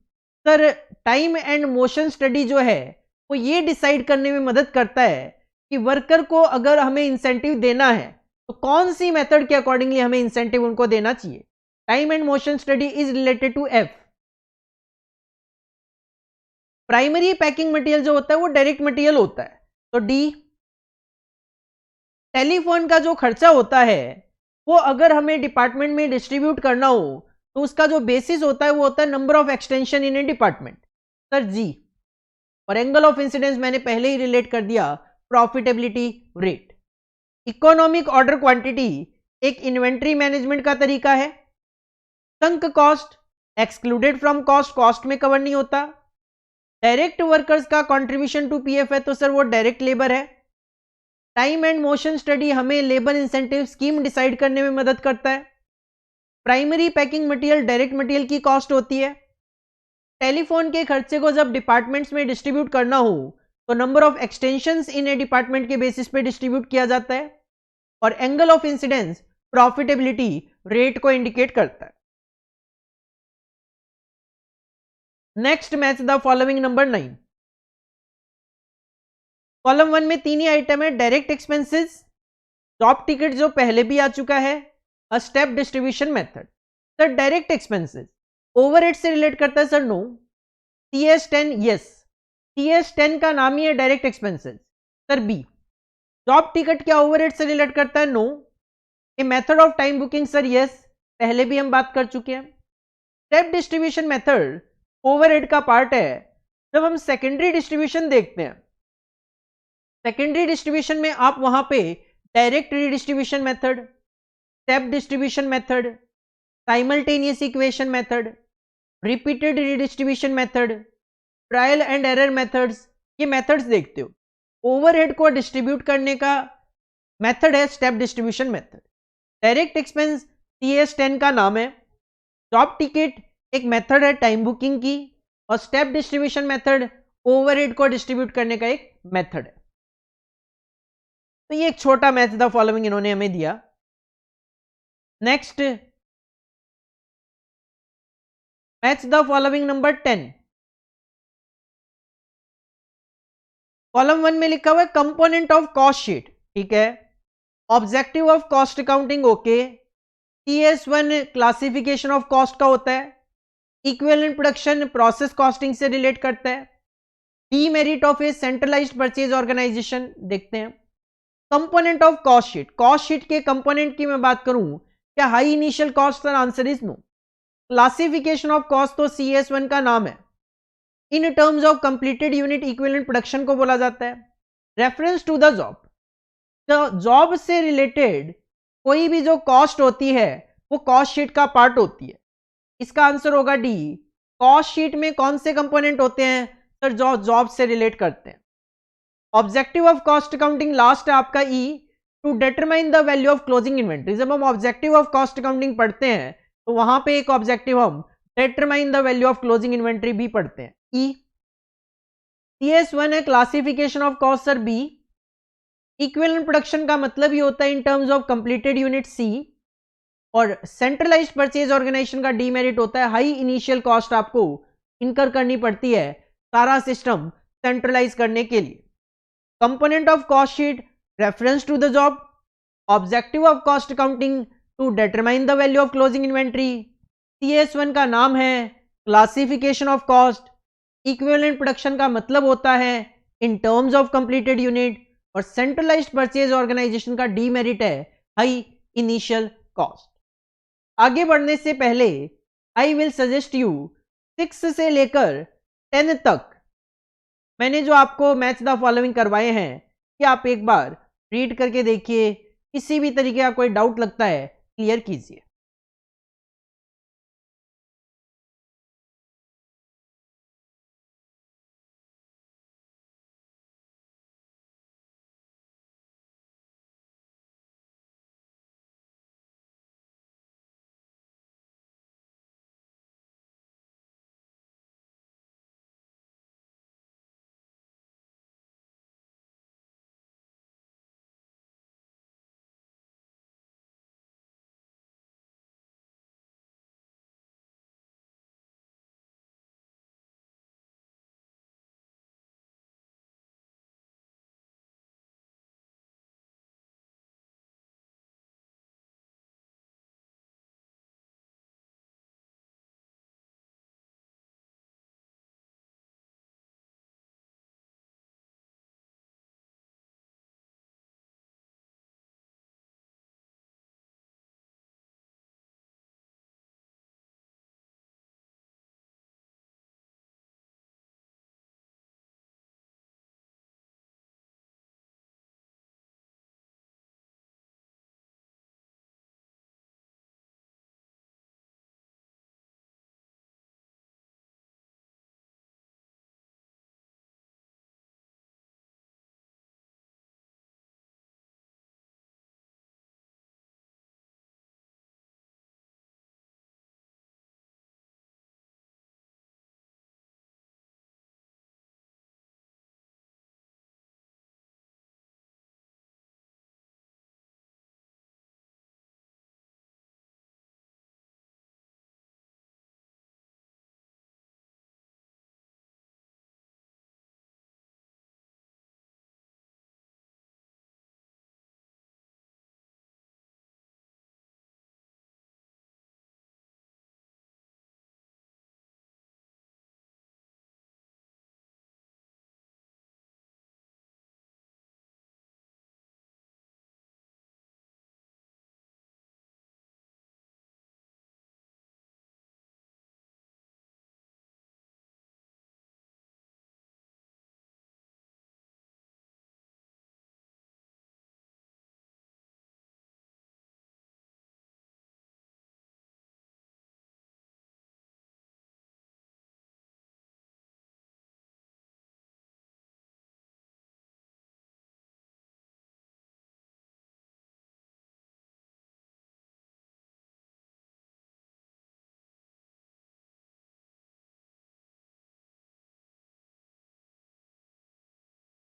sir time and motion study जो है वो ये डिसाइड करने में मदद करता है कि वर्कर को अगर हमें इंसेंटिव देना है तो कौन सी मेथड के अकॉर्डिंगली हमें इंसेंटिव उनको देना चाहिए। Time and motion study is related to F. Primary packing material जो होता है वो डायरेक्ट मटेरियल होता है, तो डी। टेलीफोन का जो खर्चा होता है वो अगर हमें डिपार्टमेंट में डिस्ट्रीब्यूट करना हो तो उसका जो बेसिस होता है वो होता है number of extension in a department, sir ji. और एंगल ऑफ इंसिडेंस मैंने पहले ही रिलेट कर दिया, profitability rate. Economic order quantity एक इन्वेंट्री मैनेजमेंट का तरीका है। Sunk cost excluded from cost, cost में कवर नहीं होता। डायरेक्ट वर्कर्स का कंट्रीब्यूशन टू पीएफ है तो सर वो डायरेक्ट लेबर है। टाइम एंड मोशन स्टडी हमें लेबर इंसेंटिव स्कीम डिसाइड करने में मदद करता है। Primary packing material direct material की कॉस्ट होती है। टेलीफोन के खर्चे को जब डिपार्टमेंट्स में डिस्ट्रीब्यूट करना हो तो number of extensions in a department के बेसिस पे डिस्ट्रीब्यूट किया जाता है। और angle of incidence profitability rate को इंडिकेट करता है। Next match the following number 9। Column 1 में 3 ही आइटम है, डायरेक्ट एक्सपेंसेस, टॉप टिकट जो पहले भी आ चुका है, a step distribution method. Sir direct expenses overhead से रिलेट करता है? Sir no. CS10 yes, CS10 का नाम ही है direct expenses, sir B. Top ticket क्या ओवरहेड से रिलेट करता है? No. A method of time booking, sir yes, पहले भी हम बात कर चुके हैं। स्टेप डिस्ट्रीब्यूशन मेथड ओवरहेड का पार्ट है। जब हम सेकेंडरी डिस्ट्रीब्यूशन देखते हैं, सेकेंडरी डिस्ट्रीब्यूशन में आप वहां पे direct redistribution method, step distribution method, simultaneous equation method, repeated redistribution method, trial and error methods, ये मेथड्स देखते हो। ओवरहेड को डिस्ट्रीब्यूट करने का मेथड है step distribution method. Direct expense CS10 का नाम है। टॉप टिकट एक मेथड है टाइम बुकिंग की, और स्टेप डिस्ट्रीब्यूशन मेथड ओवरहेड को डिस्ट्रीब्यूट करने का एक मेथड है। तो ये एक छोटा मैच द फॉलोइंग इन्होंने हमें दिया। Next, match the following number 10। Column 1 में लिखा हुआ है कंपोनेंट ऑफ कॉस्ट शीट, ठीक है। Objective of cost accounting, okay. CS1 classification of cost का होता है। इक्विवेलेंट प्रोडक्शन प्रोसेस कॉस्टिंग से रिलेट करता है। Demerit of a centralised purchase organisation देखते हैं। कंपोनेंट ऑफ कॉस्ट शीट के कंपोनेंट की मैं बात करूं, क्या high initial cost, answer is no. Classification of cost तो CS1 का नाम है। In terms of completed unit equivalent production को बोला जाता है। रेफरेंस टू द जॉब, तो जॉब से रिलेटेड कोई भी जो कॉस्ट होती है वो कॉस्ट शीट का पार्ट होती है। इसका आंसर होगा डी। कॉस्ट शीट में कौन से कंपोनेंट होते हैं सर, जो जॉब से रिलेट करते हैं। Objective of cost accounting last है आपका E, to determine the value of closing inventory. जब हम ऑब्जेक्टिव ऑफ कॉस्ट अकाउंटिंग पढ़ते हैं तो वहां पे एक ऑब्जेक्टिव हम determine the value of closing inventory भी पढ़ते हैं, ई। CS1 है classification of cost, sir B. Equivalent production का मतलब ही होता है in terms of completed unit, C. और सेंट्रलाइज्ड परचेज ऑर्गेनाइजेशन का डीमेरिट होता है हाई इनिशियल कॉस्ट आपको इनकर करनी पड़ती है सारा सिस्टम सेंट्रलाइज करने के लिए। Component of cost sheet, reference to the job. Objective of cost accounting, to determine the value of closing inventory. CS1 का नाम है classification of cost. Equivalent production का मतलब होता है in terms of completed unit, और सेंट्रलाइज्ड परचेज ऑर्गेनाइजेशन का demerit है हाई इनिशियल कॉस्ट। आगे बढ़ने से पहले आई विल सजेस्ट यू 6 से लेकर 10 तक मैंने जो आपको मैच द फॉलोइंग करवाए हैं कि आप एक बार रीड करके देखिए। किसी भी तरीके का कोई डाउट लगता है क्लियर कीजिए।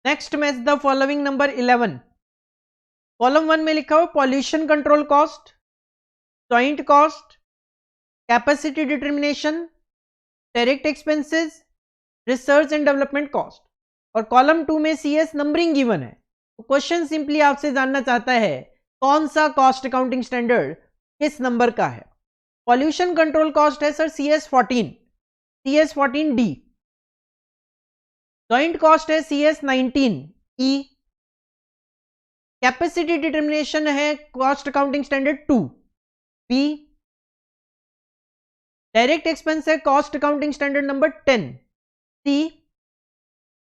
Next match the following number 11। Column 1 में लिखा हुआ pollution control cost, joint cost, capacity determination, direct expenses, research and development cost. और कॉलम 2 में CS नंबरिंग गिवन है। तो क्वेश्चन सिंपली आपसे जानना चाहता है कौन सा कॉस्ट अकाउंटिंग स्टैंडर्ड किस नंबर का है। पॉल्यूशन कंट्रोल कॉस्ट है sir CS14, CS14D। Joint cost है CS19E। कैपेसिटी डिटर्मिनेशन है cost accounting standard 2B। Direct expense है cost accounting standard number 10C।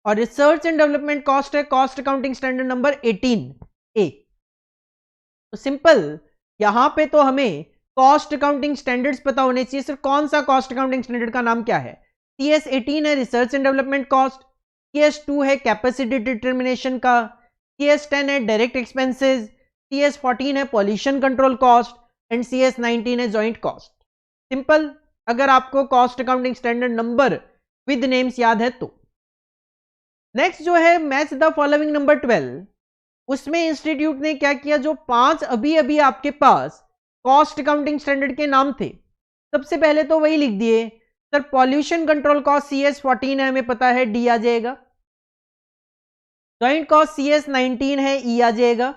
और रिसर्च एंड डेवलपमेंट कॉस्ट है cost accounting standard number 18A। तो simple यहां पे तो हमें कॉस्ट अकाउंटिंग स्टैंडर्ड्स पता होने चाहिए। सिर्फ कौन सा कॉस्ट अकाउंटिंग स्टैंडर्ड का नाम क्या है। CS18 है research and development cost, CS2 है कैपेसिटी डिटर्मिनेशन का, CS10 है डायरेक्ट एक्सपेंसेस, CS14 है pollution control cost and CS19 है जॉइंट कॉस्ट। सिंपल, अगर आपको cost accounting standard number with names याद है तो। नेक्स्ट जो है मैच द फॉलोइंग नंबर 12, उसमें इंस्टीट्यूट ने क्या किया, जो 5 अभी अभी आपके पास कॉस्ट अकाउंटिंग स्टैंडर्ड के नाम थे, सबसे पहले तो वही लिख दिए। Sir pollution control cost CS14 है, हमें पता है D आ जाएगा। जॉइंट कॉस्ट CS19 है, E आ जाएगा।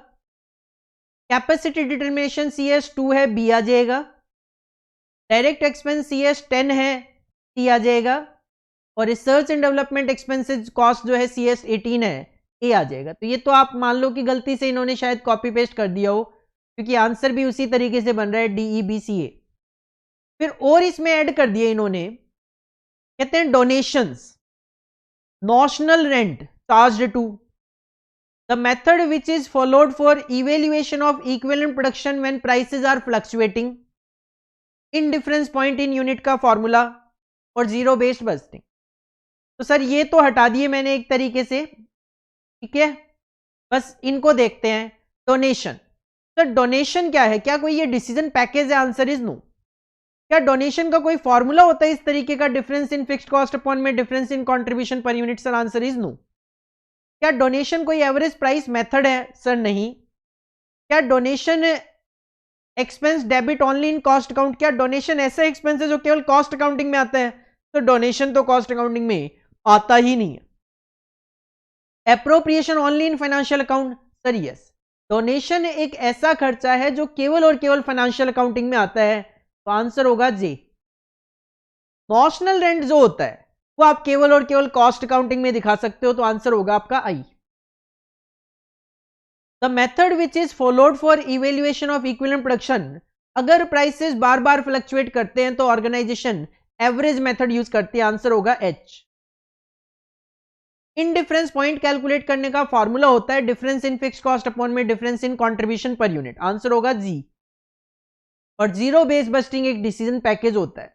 कैपेसिटी डिटर्मिनेशन CS2 है, B आ जाएगा। डायरेक्ट एक्सपेंस CS10 है, C आ जाएगा। और research and development expenses cost जो है CS18 है, A आ जाएगा। तो ये तो आप मान लो कि गलती से इन्होंने शायद कॉपी पेस्ट कर दिया हो, क्योंकि आंसर भी उसी तरीके से बन रहा है DEBCA। फिर और इसमें ऐड कर दिए इन्होंने, कहते हैं donations, notional rent charged to the method which is followed for evaluation of equivalent production when prices are fluctuating, in difference point in unit का फॉर्मूला, और जीरो बेस्ड बजटिंग। तो सर ये तो हटा दिए मैंने एक तरीके से, ठीक है। बस इनको देखते हैं। डोनेशन, सर डोनेशन क्या है, क्या कोई ये डिसीजन पैकेज है? Answer is no. क्या डोनेशन का कोई फॉर्मूला होता है इस तरीके का, difference in fixed cost upon में difference in contribution per unit? Sir answer is no. क्या डोनेशन कोई एवरेज प्राइस मेथड है? सर नहीं। क्या donation expense debit only in cost account? क्या डोनेशन ऐसा एक्सपेंस है जो केवल कॉस्ट अकाउंटिंग में आता है? तो डोनेशन तो कॉस्ट अकाउंटिंग में आता ही नहीं है। Appropriation only in financial account? Sir yes. Donation एक ऐसा खर्चा है जो केवल और केवल फाइनेंशियल अकाउंटिंग में आता है, तो आंसर होगा जे। नॉशनल रेंट जो होता है वो आप केवल और केवल कॉस्ट अकाउंटिंग में दिखा सकते हो, तो आंसर होगा आपका I. The method which is followed for evaluation of equivalent production, अगर प्राइसेस बार बार फ्लक्चुएट करते हैं तो ऑर्गेनाइजेशन एवरेज मेथड यूज करती है, आंसर होगा H. In difference point calculate करने का फॉर्मूला होता है difference in fixed cost upon में difference in contribution per unit, answer होगा जी। और जीरो बेस बस्टिंग एक डिसीजन पैकेज होता है।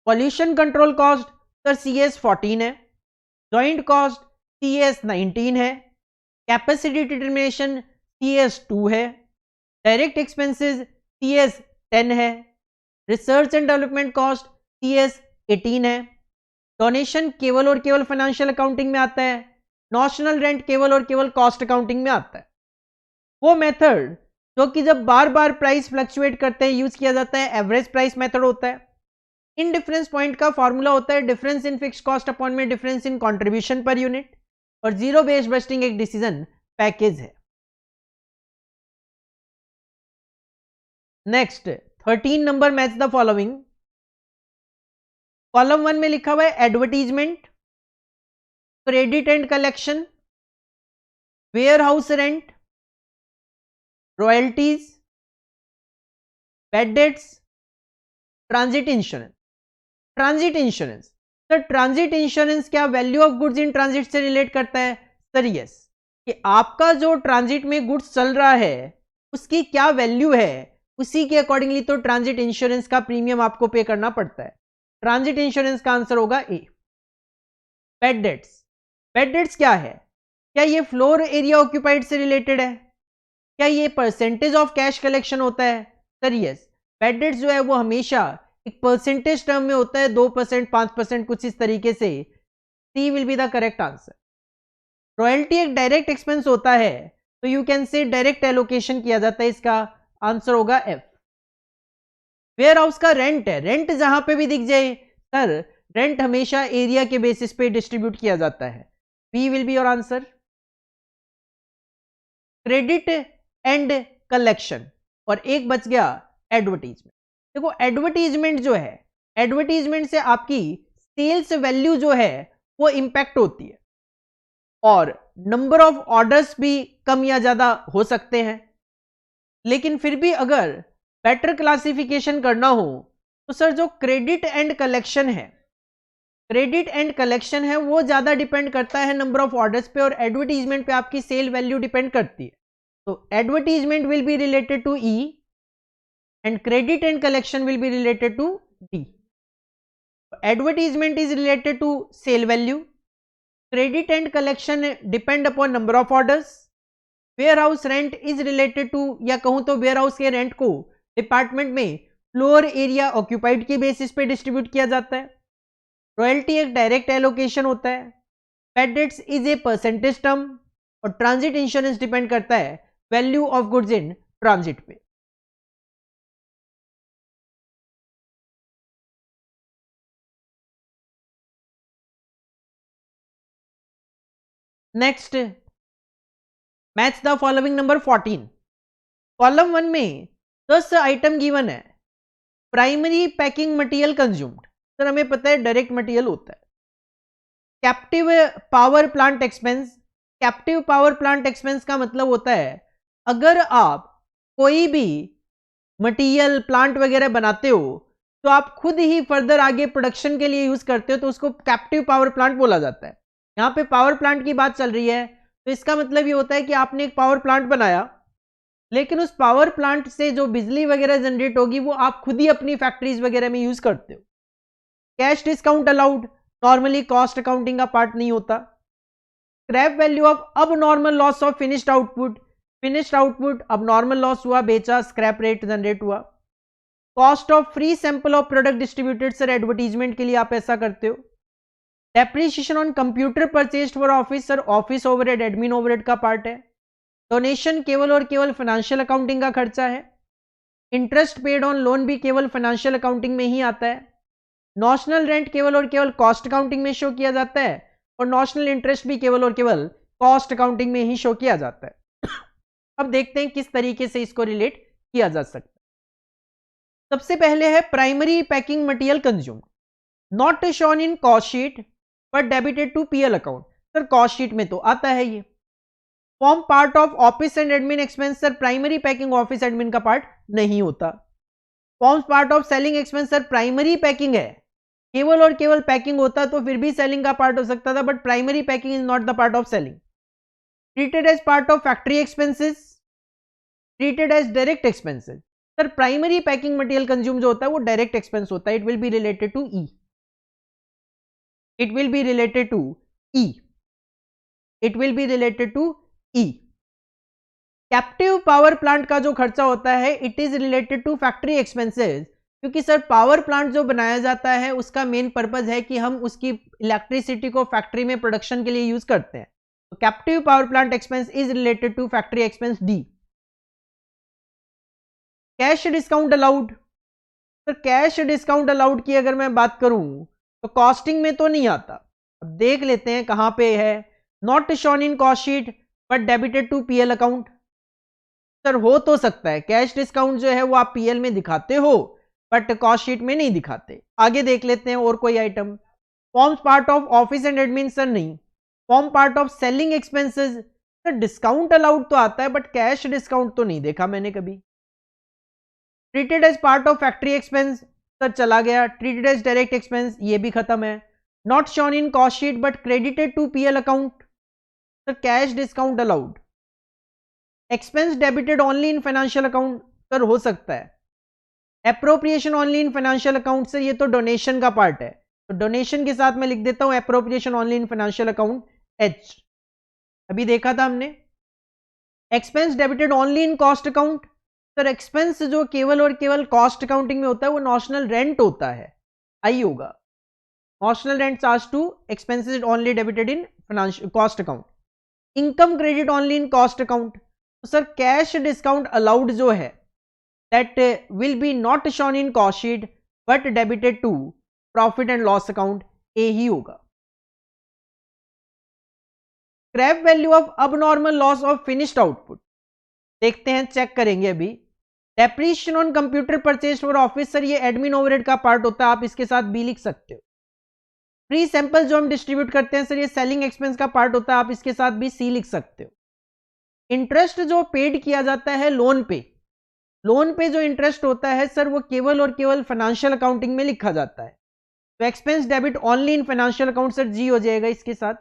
Pollution control cost sir CS14 है, जॉइंट कॉस्ट CS19 है, कैपेसिटी डिटर्मिनेशन CS2 है, डायरेक्ट एक्सपेंसेस CS10 है, research and development cost CS18 है, डोनेशन केवल और केवल फाइनेंशियल अकाउंटिंग में आता है, नॉशनल रेंट केवल और केवल कॉस्ट अकाउंटिंग में आता है। वो मेथड जो कि जब बार बार प्राइस फ्लक्चुएट करते हैं यूज किया जाता है, एवरेज प्राइस मेथड होता है। इन डिफरेंस पॉइंट का फॉर्मूला होता है difference in fixed cost upon में difference in contribution per unit, और जीरो बेस्ड बस्टिंग एक डिसीजन पैकेज है। Next 13 number match the following. Column 1 में लिखा हुआ है advertisement, credit and collection, warehouse rent, royalties, bad debts, transit insurance. Transit insurance, sir transit insurance क्या value of goods in transit से relate करता है? Sir yes, कि आपका जो ट्रांजिट में गुड्स चल रहा है उसकी क्या वैल्यू है, उसी के अकॉर्डिंगली तो ट्रांजिट इंश्योरेंस का प्रीमियम आपको पे करना पड़ता है। ट्रांजिट इंश्योरेंस का आंसर होगा ए। बैड डेट्स, बैड डेट्स क्या है? क्या ये फ्लोर एरिया ऑक्यूपाइड से रिलेटेड है? क्या ये परसेंटेज ऑफ कैश कलेक्शन होता है? सर यस, बैड डेट्स जो है वो हमेशा एक परसेंटेज टर्म में होता है, 2%, 5%, कुछ इस तरीके से C will be the correct answer. Royalty एक डायरेक्ट एक्सपेंस होता है, तो you can say direct allocation किया जाता है, इसका आंसर होगा एफ। वेयर हाउस का रेंट है, रेंट जहां पे भी दिख जाए सर, रेंट हमेशा एरिया के बेसिस पे डिस्ट्रीब्यूट किया जाता है, B will be your answer. Credit and collection, और एक बच गया एडवर्टीजमेंट। देखो एडवर्टीजमेंट जो है, एडवर्टीजमेंट से आपकी सेल्स वैल्यू जो है वो इंपैक्ट होती है, और नंबर ऑफ ऑर्डर्स भी कम या ज्यादा हो सकते हैं। लेकिन फिर भी अगर बेटर क्लासिफिकेशन करना हो तो सर जो क्रेडिट एंड कलेक्शन है, क्रेडिट एंड कलेक्शन है वो ज्यादा डिपेंड करता है नंबर ऑफ ऑर्डर्स पे, और एडवर्टीजमेंट पे आपकी सेल वैल्यू डिपेंड करती है। तो advertisement will be related to E and credit and collection will be related to D. Advertisement is related to sale value, credit and collection depend upon number of orders, warehouse rent is related to, या कहूं तो warehouse के rent को department में floor area occupied के basis पे distribute किया जाता है। रॉयल्टी एक डायरेक्ट एलोकेशन होता है, bad debts is a percentage term, और ट्रांजिट इंश्योरेंस डिपेंड करता है value of goods in transit पे। Next, match the following number 14। Column 1 में 10 आइटम गिवन है। Primary packing material consumed, sir हमें पता है डायरेक्ट मटेरियल होता है। Captive power plant expense, captive power plant expense का मतलब होता है अगर आप कोई भी मटेरियल प्लांट वगैरह बनाते हो तो आप खुद ही फर्दर आगे प्रोडक्शन के लिए यूज करते हो, तो उसको कैप्टिव पावर प्लांट बोला जाता है। यहाँ पे पावर प्लांट की बात चल रही है, तो इसका मतलब ये होता है कि आपने एक पावर प्लांट बनाया, लेकिन उस पावर प्लांट से जो बिजली वगैरह जनरेट होगी वो आप खुद ही अपनी फैक्ट्रीज वगैरह में यूज करते हो। Cash discount allowed, normally cost accounting का पार्ट नहीं होता। स्क्रैप वैल्यू ऑफ अब normal loss of finished output, finished output अब नॉर्मल लॉस हुआ, बेचा, स्क्रैप रेट जनरेट हुआ। Cost of free sample of product distributed, sir advertisement के लिए आप ऐसा करते हो। Depreciation on computer purchased for office, sir office overhead admin overhead का पार्ट है। डोनेशन केवल और केवल फाइनेंशियल अकाउंटिंग का खर्चा है। इंटरेस्ट पेड ऑन लोन भी केवल फाइनेंशियल अकाउंटिंग में ही आता है। नॉशनल रेंट केवल और केवल कॉस्ट अकाउंटिंग में शो किया जाता है, और नॉशनल इंटरेस्ट भी केवल और केवल कॉस्ट अकाउंटिंग में ही शो किया जाता है। अब देखते हैं किस तरीके से इसको रिलेट किया जा सकता है। सबसे पहले है primary packing material consume, not shown in cost sheet but debited to PL account, sir cost sheet में तो आता है ये। Form part of office and admin expense, sir primary packing office admin का पार्ट नहीं होता। Forms part of selling expense, sir primary packing है, केवल और केवल पैकिंग होता तो फिर भी सेलिंग का पार्ट हो सकता था, but primary packing is not the part of selling. Treated as part of factory expenses, treated as direct expenses, sir primary packing material consume जो होता है वो डायरेक्ट एक्सपेंस होता है। It will be related to E, it will be related to E, it will be related to E. Captive power plant का जो खर्चा होता है it is related to factory expenses, क्योंकि सर पावर प्लांट जो बनाया जाता है उसका मेन पर्पस है कि हम उसकी इलेक्ट्रिसिटी को फैक्ट्री में प्रोडक्शन के लिए यूज करते हैं। तो captive power plant expense is related to factory expense, D. Cash discount allowed, तो कैश डिस्काउंट अलाउड की अगर मैं बात करूं तो कॉस्टिंग में तो नहीं आता। अब देख लेते हैं कहां पे है। Not shown in cost sheet but debited to PL account, sir हो तो सकता है कैश डिस्काउंट जो है वो आप पीएल में दिखाते हो बट कॉस्ट शीट में नहीं दिखाते। आगे देख लेते हैं और कोई item. Forms part of office and admin, sir नहीं। Form part of selling expenses, sir discount allowed तो आता है बट कैश डिस्काउंट तो नहीं देखा मैंने कभी। Treated as part of factory expense, sir चला गया। ट्रीटेड एज डायरेक्ट एक्सपेंस, ये भी खत्म है। Not shown in cost sheet but credited to PL account, sir cash discount allowed. Expense debited only in financial account, sir हो सकता है। Appropriation only in financial account, sir ये तो donation का पार्ट है, तो डोनेशन के साथ मैं लिख देता हूं appropriation only in financial account, H. अभी देखा था हमने। Expense debited only in cost account, sir expense जो केवल और केवल कॉस्ट अकाउंटिंग में होता है वो नॉशनल रेंट होता है, आई होगा। Notional rent charge to expenses only debited in financial cost account, income credit only in cost account. तो सर कैश डिस्काउंट अलाउड जो है that will be not shown in cost sheet but debited to profit and loss account, A ही होगा। Scrap value of abnormal loss of finished output, देखते हैं, check करेंगे अभी। Depreciation on computer purchase for office, sir ये admin overhead का part होता है, आप इसके साथ बी लिख सकते हो। फ्री सैंपल जो हम डिस्ट्रीब्यूट करते हैं सर ये सेलिंग एक्सपेंस का पार्ट होता है, आप इसके साथ भी सी लिख सकते हो। इंटरेस्ट जो पेड किया जाता है लोन पे जो इंटरेस्ट होता है सर वो केवल और केवल फाइनेंशियल अकाउंटिंग में लिखा जाता है, तो expense debit only in financial account, sir G हो जाएगा इसके साथ।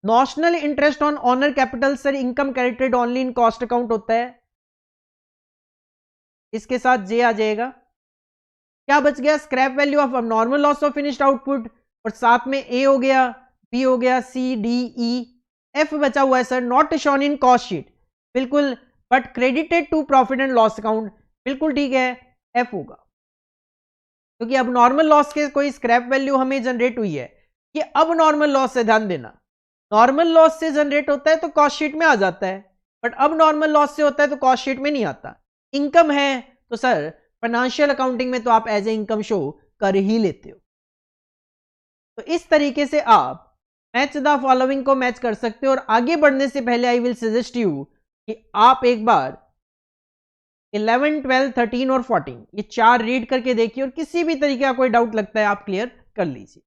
Notional interest on owner capital, sir income credited only in cost account होता है, इसके साथ जे आ जाएगा। क्या बच गया, scrap value of normal loss of finished output, और साथ में ए हो गया, बी हो गया, सी डी ई, एफ बचा हुआ है sir not shown in cost sheet, बिल्कुल, but credited to profit and loss account, बिल्कुल ठीक है, एफ होगा। क्योंकि अब नॉर्मल लॉस के कोई स्क्रैप वैल्यू हमें जनरेट हुई है, कि अब नॉर्मल लॉस से ध्यान देना, नॉर्मल लॉस से जनरेट होता है तो कॉस्ट शीट में आ जाता है, बट अब नॉर्मल लॉस से होता है तो कॉस्ट शीट में नहीं आता। इनकम है तो सर फाइनेंशियल अकाउंटिंग में तो आप एज ए इनकम शो कर ही लेते हो। तो इस तरीके से आप मैच द फॉलोइंग को मैच कर सकते हो। और आगे बढ़ने से पहले आई विल सजेस्ट यू कि आप एक बार 11, 12, 13 और 14 ये चार रीड करके देखिए, और किसी भी तरीके का कोई डाउट लगता है आप क्लियर कर लीजिए।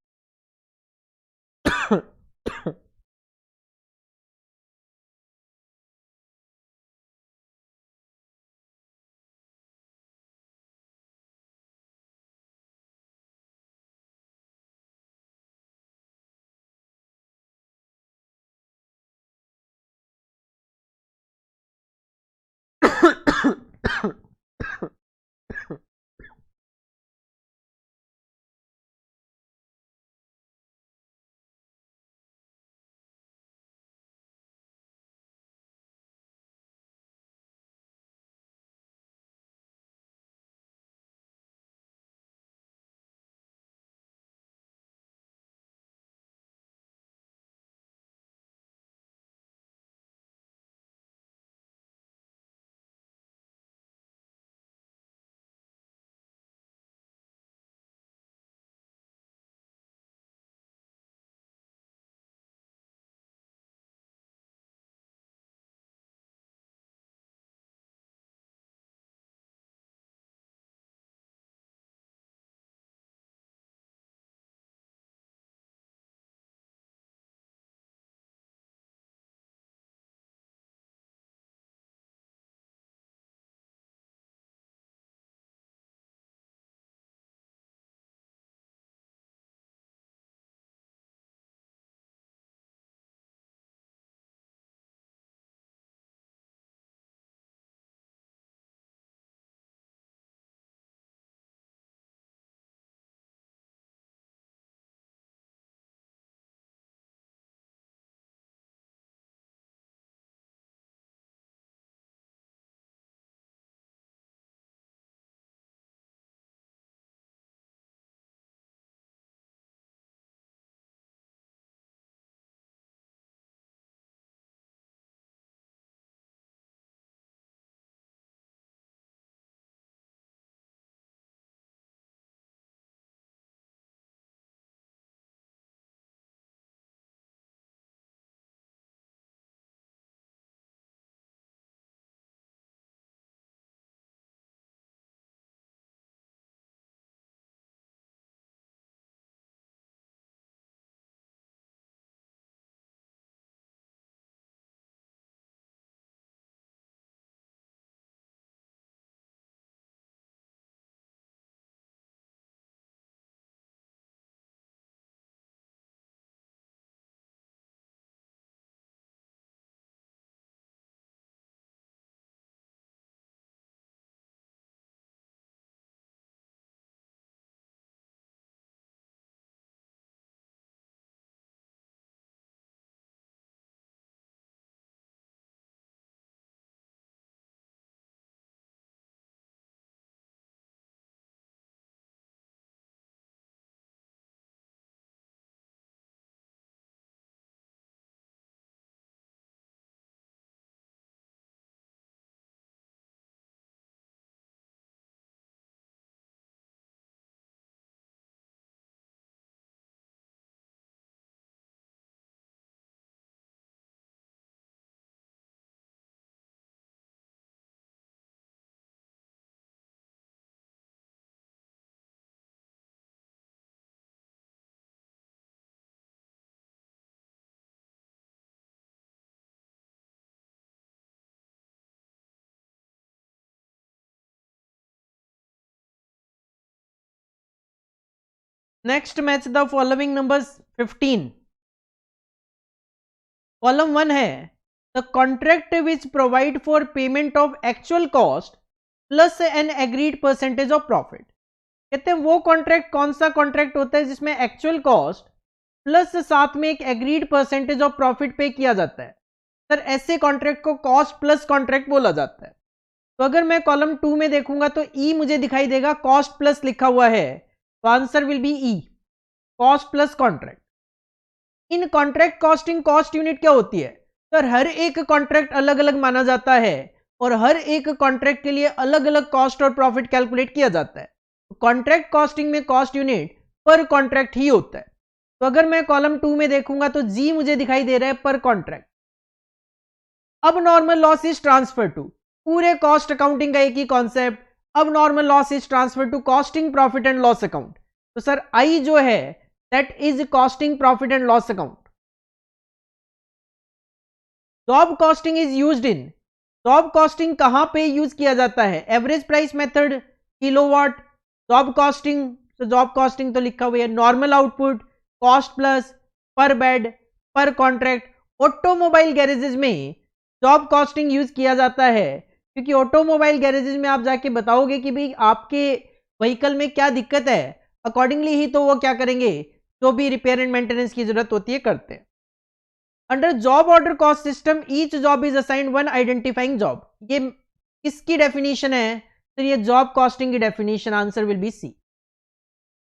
Next match the following numbers 15. Column 1 है the contract which provide for payment of actual cost plus N agreed percentage of profit. कहते हैं वो कॉन्ट्रैक्ट कौन सा कॉन्ट्रैक्ट होता है जिसमें एक्चुअल कॉस्ट प्लस साथ में एक एग्रीड परसेंटेज ऑफ प्रॉफिट पे किया जाता है. सर ऐसे कॉन्ट्रैक्ट को कॉस्ट प्लस कॉन्ट्रैक्ट बोला जाता है. तो अगर मैं कॉलम 2 में देखूंगा तो ई मुझे दिखाई देगा, कॉस्ट प्लस लिखा हुआ है, तो answer will be E, cost plus contract. In contract costing cost unit क्या होती है? सर हर एक कॉन्ट्रैक्ट अलग अलग माना जाता है और हर एक कॉन्ट्रैक्ट के लिए अलग अलग कॉस्ट और प्रॉफिट कैलकुलेट किया जाता है. कॉन्ट्रैक्ट कॉस्टिंग में कॉस्ट यूनिट पर कॉन्ट्रैक्ट ही होता है. तो अगर मैं कॉलम 2 में देखूंगा तो जी मुझे दिखाई दे रहा है पर कॉन्ट्रैक्ट. अब normal loss is transfer to, पूरे कॉस्ट अकाउंटिंग का एक ही कॉन्सेप्ट, अब normal loss is transfer to costing profit and loss account. तो सर आई जो है that is costing profit and loss account. Job costing is used in, job costing कहां पे यूज किया जाता है? Average price method, kilowatt, job costing. तो job costing तो लिखा हुआ है नॉर्मल आउटपुट, कॉस्ट प्लस, पर बेड, पर कॉन्ट्रैक्ट. ऑटोमोबाइल गैरेजेस में जॉब कॉस्टिंग यूज किया जाता है क्योंकि ऑटोमोबाइल गैरेजेस में आप जाके बताओगे कि भाई आपके व्हीकल में क्या दिक्कत है, अकॉर्डिंगली ही तो वो क्या करेंगे, जो भी रिपेयर एंड मेंटेनेंस की जरूरत होती है करते हैं. Under job order cost system each job is assigned one identifying job. ये किसकी डेफिनेशन है? तो ये जॉब कॉस्टिंग की definition, answer will be C.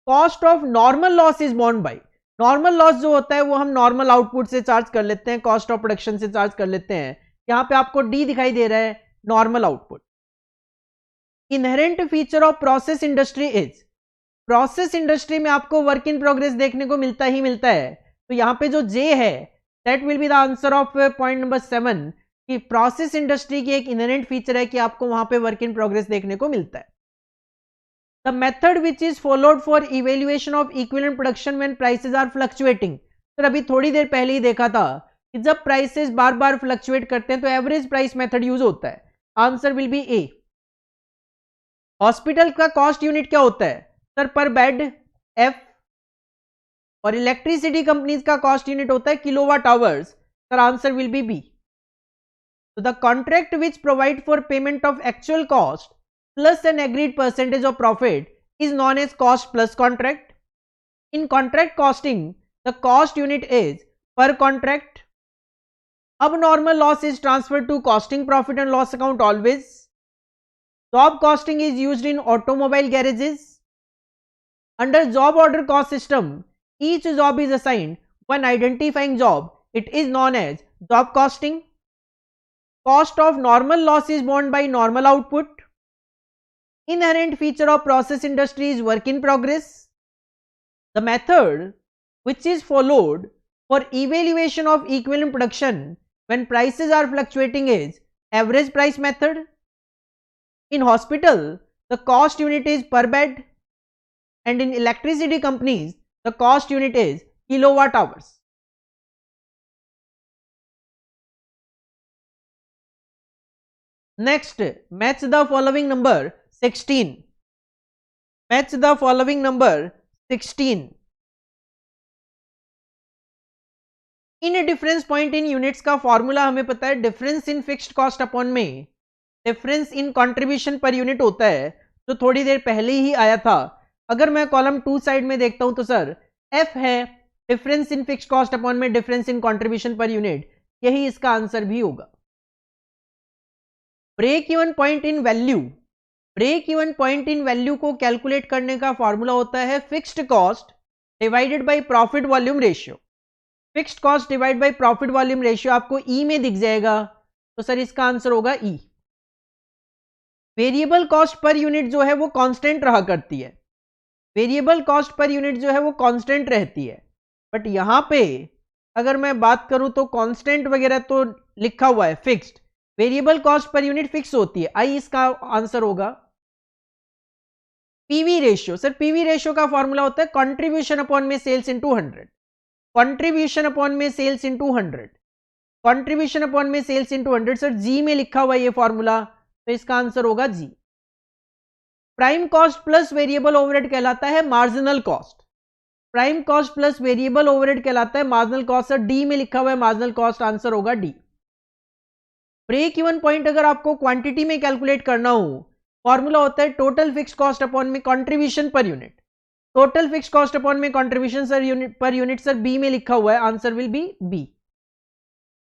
Cost of normal loss is borne by, normal loss जो होता है वो हम नॉर्मल आउटपुट से चार्ज कर लेते हैं, कॉस्ट ऑफ प्रोडक्शन से चार्ज कर लेते हैं. यहां पे आपको डी दिखाई दे रहा है, normal output. Inherent feature of process industry is, process industry में आपको वर्क इन प्रोग्रेस देखने को मिलता ही मिलता है. तो यहां पे जो जे है that will be the answer of point number 7 कि प्रोसेस इंडस्ट्री की एक इनहेरेंट फीचर है कि आपको वहां पे वर्क इन प्रोग्रेस देखने को मिलता है. The method which is followed for evaluation of equivalent production when prices are fluctuating. Sir अभी थोड़ी देर पहले ही देखा था कि जब प्राइसेस बार बार फ्लक्चुएट करते हैं तो एवरेज प्राइस मेथड यूज होता है. Answer will be A. Hospital का कॉस्ट यूनिट क्या होता है? Sir per bed, F. और इलेक्ट्रिसिटी कंपनीज का कॉस्ट यूनिट होता है kilowatt hours. Sir answer will be B. तो the contract which provide for payment of actual cost plus an agreed percentage of profit is known as cost plus contract. In contract costing, the cost unit is per contract. Abnormal loss is transferred to costing profit and loss account always. Job costing is used in automobile garages. Under job order cost system, each job is assigned one identifying job. It is known as job costing. Cost of normal loss is borne by normal output. Inherent feature of process industry is work in progress. The method which is followed for evaluation of equivalent production when prices are fluctuating is average price method. In hospital, the cost unit is per bed, and in electricity companies, the cost unit is kilowatt hours. Next, match the following number 16. Match the following number 16. In difference point in units का formula हमें पता है, difference in fixed cost upon में difference in contribution per unit होता है, जो थोड़ी देर पहले ही आया था. अगर मैं कॉलम 2 साइड में देखता हूं तो सर एफ है difference in fixed cost upon में difference in contribution per unit, यही इसका आंसर भी होगा. Break even point in value, break even point in value को कैलकुलेट करने का फॉर्मूला होता है fixed cost divided by profit volume ratio. Fixed cost divide by profit volume ratio आपको ई में दिख जाएगा, तो सर इसका आंसर होगा ई. वेरिएबल कॉस्ट पर यूनिट जो है वो कांस्टेंट रहा करती है, वेरिएबल कॉस्ट पर यूनिट जो है वो कांस्टेंट रहती है, बट यहां पे अगर मैं बात करूं तो कांस्टेंट वगैरह तो लिखा हुआ है fixed, variable cost per unit fix होती है, आई इसका आंसर होगा. PV ratio, sir PV ratio का फॉर्मूला होता है कंट्रीब्यूशन अपॉन में सेल्स इनटू 100, कंट्रीब्यूशन अपॉन में सेल्स इनटू 100, कंट्रीब्यूशन अपॉन में सेल्स इनटू 100. सर जी में लिखा हुआ ये फॉर्मूला, तो इसका आंसर होगा G. Prime cost plus variable overhead कहलाता है marginal cost. Prime cost plus variable overhead कहलाता है मार्जिनल कॉस्ट। सर डी में लिखा हुआ है मार्जिनल कॉस्ट, आंसर होगा डी। ब्रेक इवन पॉइंट अगर आपको क्वांटिटी में कैलकुलेट करना हो, फॉर्मूला होता है टोटल फिक्स कॉस्ट अपॉन में contribution per unit. Total fix cost upon में contribution sir unit per unit, sir B में लिखा हुआ है, answer will be B.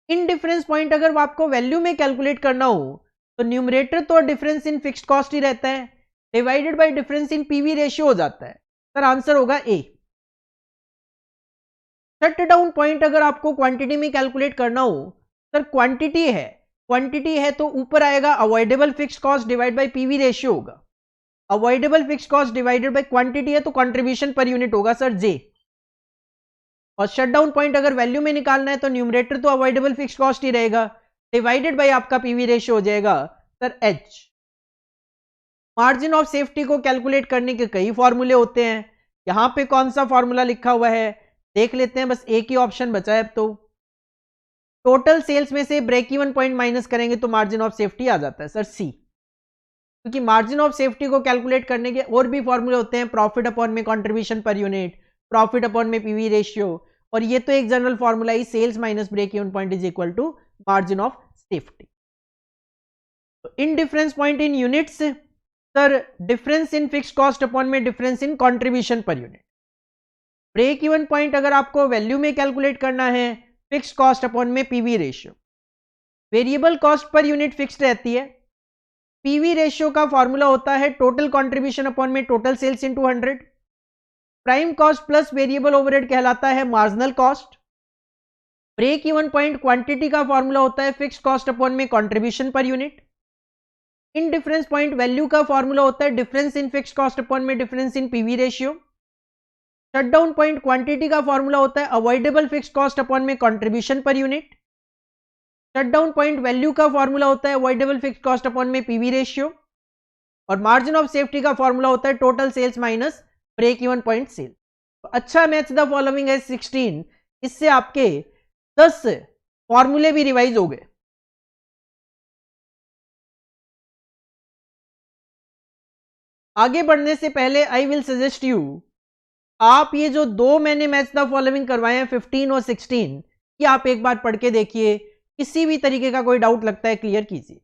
In difference point अगर आपको वैल्यू में कैलकुलेट करना हो तो न्यूमरेटर तो डिफरेंस इन फिक्स्ड कॉस्ट ही रहता है, divided by difference in PV ratio हो जाता है। सर आंसर होगा ए। शट डाउन पॉइंट अगर आपको क्वांटिटी में कैलकुलेट करना हो, सर क्वांटिटी है तो ऊपर आएगा avoidable fix cost divide by PV ratio होगा। Avoidable fix cost divided by quantity है तो कंट्रीब्यूशन पर यूनिट होगा सर जे। और शट डाउन पॉइंट अगर वैल्यू में निकालना है तो न्यूमरेटर तो अवॉइडेबल फिक्स कॉस्ट ही रहेगा, डिवाइडेड बाय आपका पीवी रेशियो हो जाएगा sir H. Margin of safety को कैलकुलेट करने के कई फॉर्मूले होते हैं, यहां पे कौन सा फॉर्मूला लिखा हुआ है देख लेते हैं, बस एक ही ऑप्शन बचा है अब तो। टोटल सेल्स में से ब्रेक इवन पॉइंट माइनस करेंगे तो मार्जिन ऑफ सेफ्टी आ जाता है सर सी। क्योंकि मार्जिन ऑफ सेफ्टी को कैलकुलेट करने के और भी फॉर्मूले होते हैं, प्रॉफिट अपॉन में contribution per unit, profit upon में पीवी रेशियो, और ये तो एक जनरल फॉर्मूला ही, sales minus break even point is equal to margin of safety. तो in difference point in units, sir difference in fixed cost upon में difference in contribution per unit. Break even point अगर आपको value में calculate करना है, fixed cost upon में PV ratio. Variable cost per unit fixed रहती है, PV ratio का फॉर्मूला होता है टोटल कंट्रीब्यूशन अपॉन में total sales into 100। Prime cost plus variable overhead कहलाता है marginal cost. Break even point quantity का फॉर्मूला होता है फिक्स्ड कॉस्ट अपॉन में contribution per unit. In difference point value का फॉर्मूला होता है difference in fixed cost upon में डिफरेंस इन PV ratio. Shut down point quantity का फॉर्मूला होता है अवॉइडेबल फिक्स्ड कॉस्ट अपॉन में contribution per unit. Shut down point value का formula होता है अवॉइडेबल फिक्स्ड कॉस्ट अपॉन में पीवी रेशियो। और मार्जिन ऑफ सेफ्टी का फॉर्मूला होता है total sales minus break even point sale. तो अच्छा मैच द फॉलोइंग है 16, इससे आपके 10 फॉर्मूले भी रिवाइज हो गए। आगे बढ़ने से पहले आई विल सजेस्ट यू, आप ये जो दो मैंने मैच द फॉलोइंग करवाए हैं 15 और 16, ये आप एक बार पढ़ के देखिए, किसी भी तरीके का कोई डाउट लगता है क्लियर कीजिए।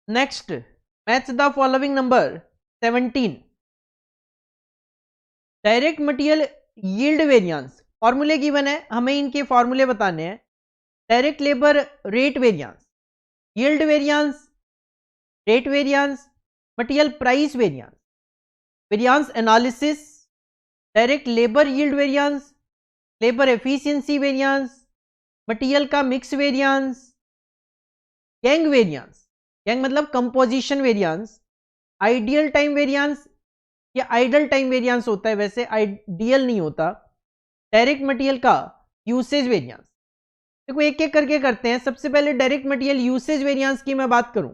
Next, match the following number 17। Direct material yield variance फॉर्मूले गिवन है, हमें इनके फॉर्मूले बताने हैं। Direct labour rate variance, yield variance, rate variance, material price variance, variance analysis, direct labour yield variance, labour efficiency variance, material का mix variance, gang variance, gang मतलब composition variance, ideal time variance, या idle time variance होता है, वैसे ideal नहीं होता, direct material का usage variance. देखो एक एक करके करते हैं। सबसे पहले डायरेक्ट मटेरियल यूसेज वेरिएंस की मैं बात करूं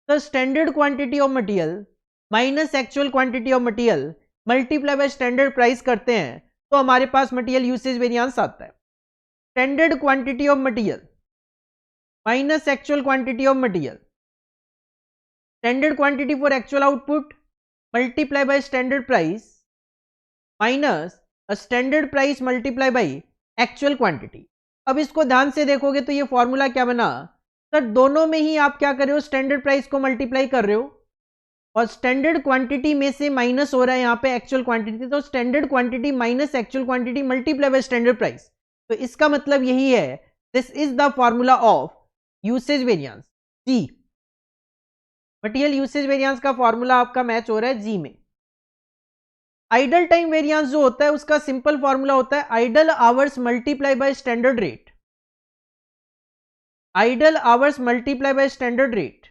तो standard quantity of material minus actual quantity of material multiply by standard price करते हैं तो हमारे पास मटेरियल यूसेज वेरिएंस आता है। Standard quantity of material minus actual quantity of material, standard quantity for actual output multiply by standard price minus standard price multiply by actual quantity. अब इसको ध्यान से देखोगे तो ये फॉर्मूला क्या बना सर, दोनों में ही आप क्या कर रहे हो, स्टैंडर्ड प्राइस को मल्टीप्लाई कर रहे हो और स्टैंडर्ड क्वांटिटी में से माइनस हो रहा है यहाँ पे एक्चुअल क्वांटिटी, तो standard quantity minus actual quantity multiply by standard price. तो इसका मतलब यही है, this is the formula of usage variance जी। मटेरियल यूसेज वेरिएंस का फॉर्मूला आपका मैच हो रहा है जी में। आइडल टाइम वेरिएंस जो होता है उसका सिंपल फॉर्मूला होता है idle hours multiply by standard rate, idle hours multiply by standard rate.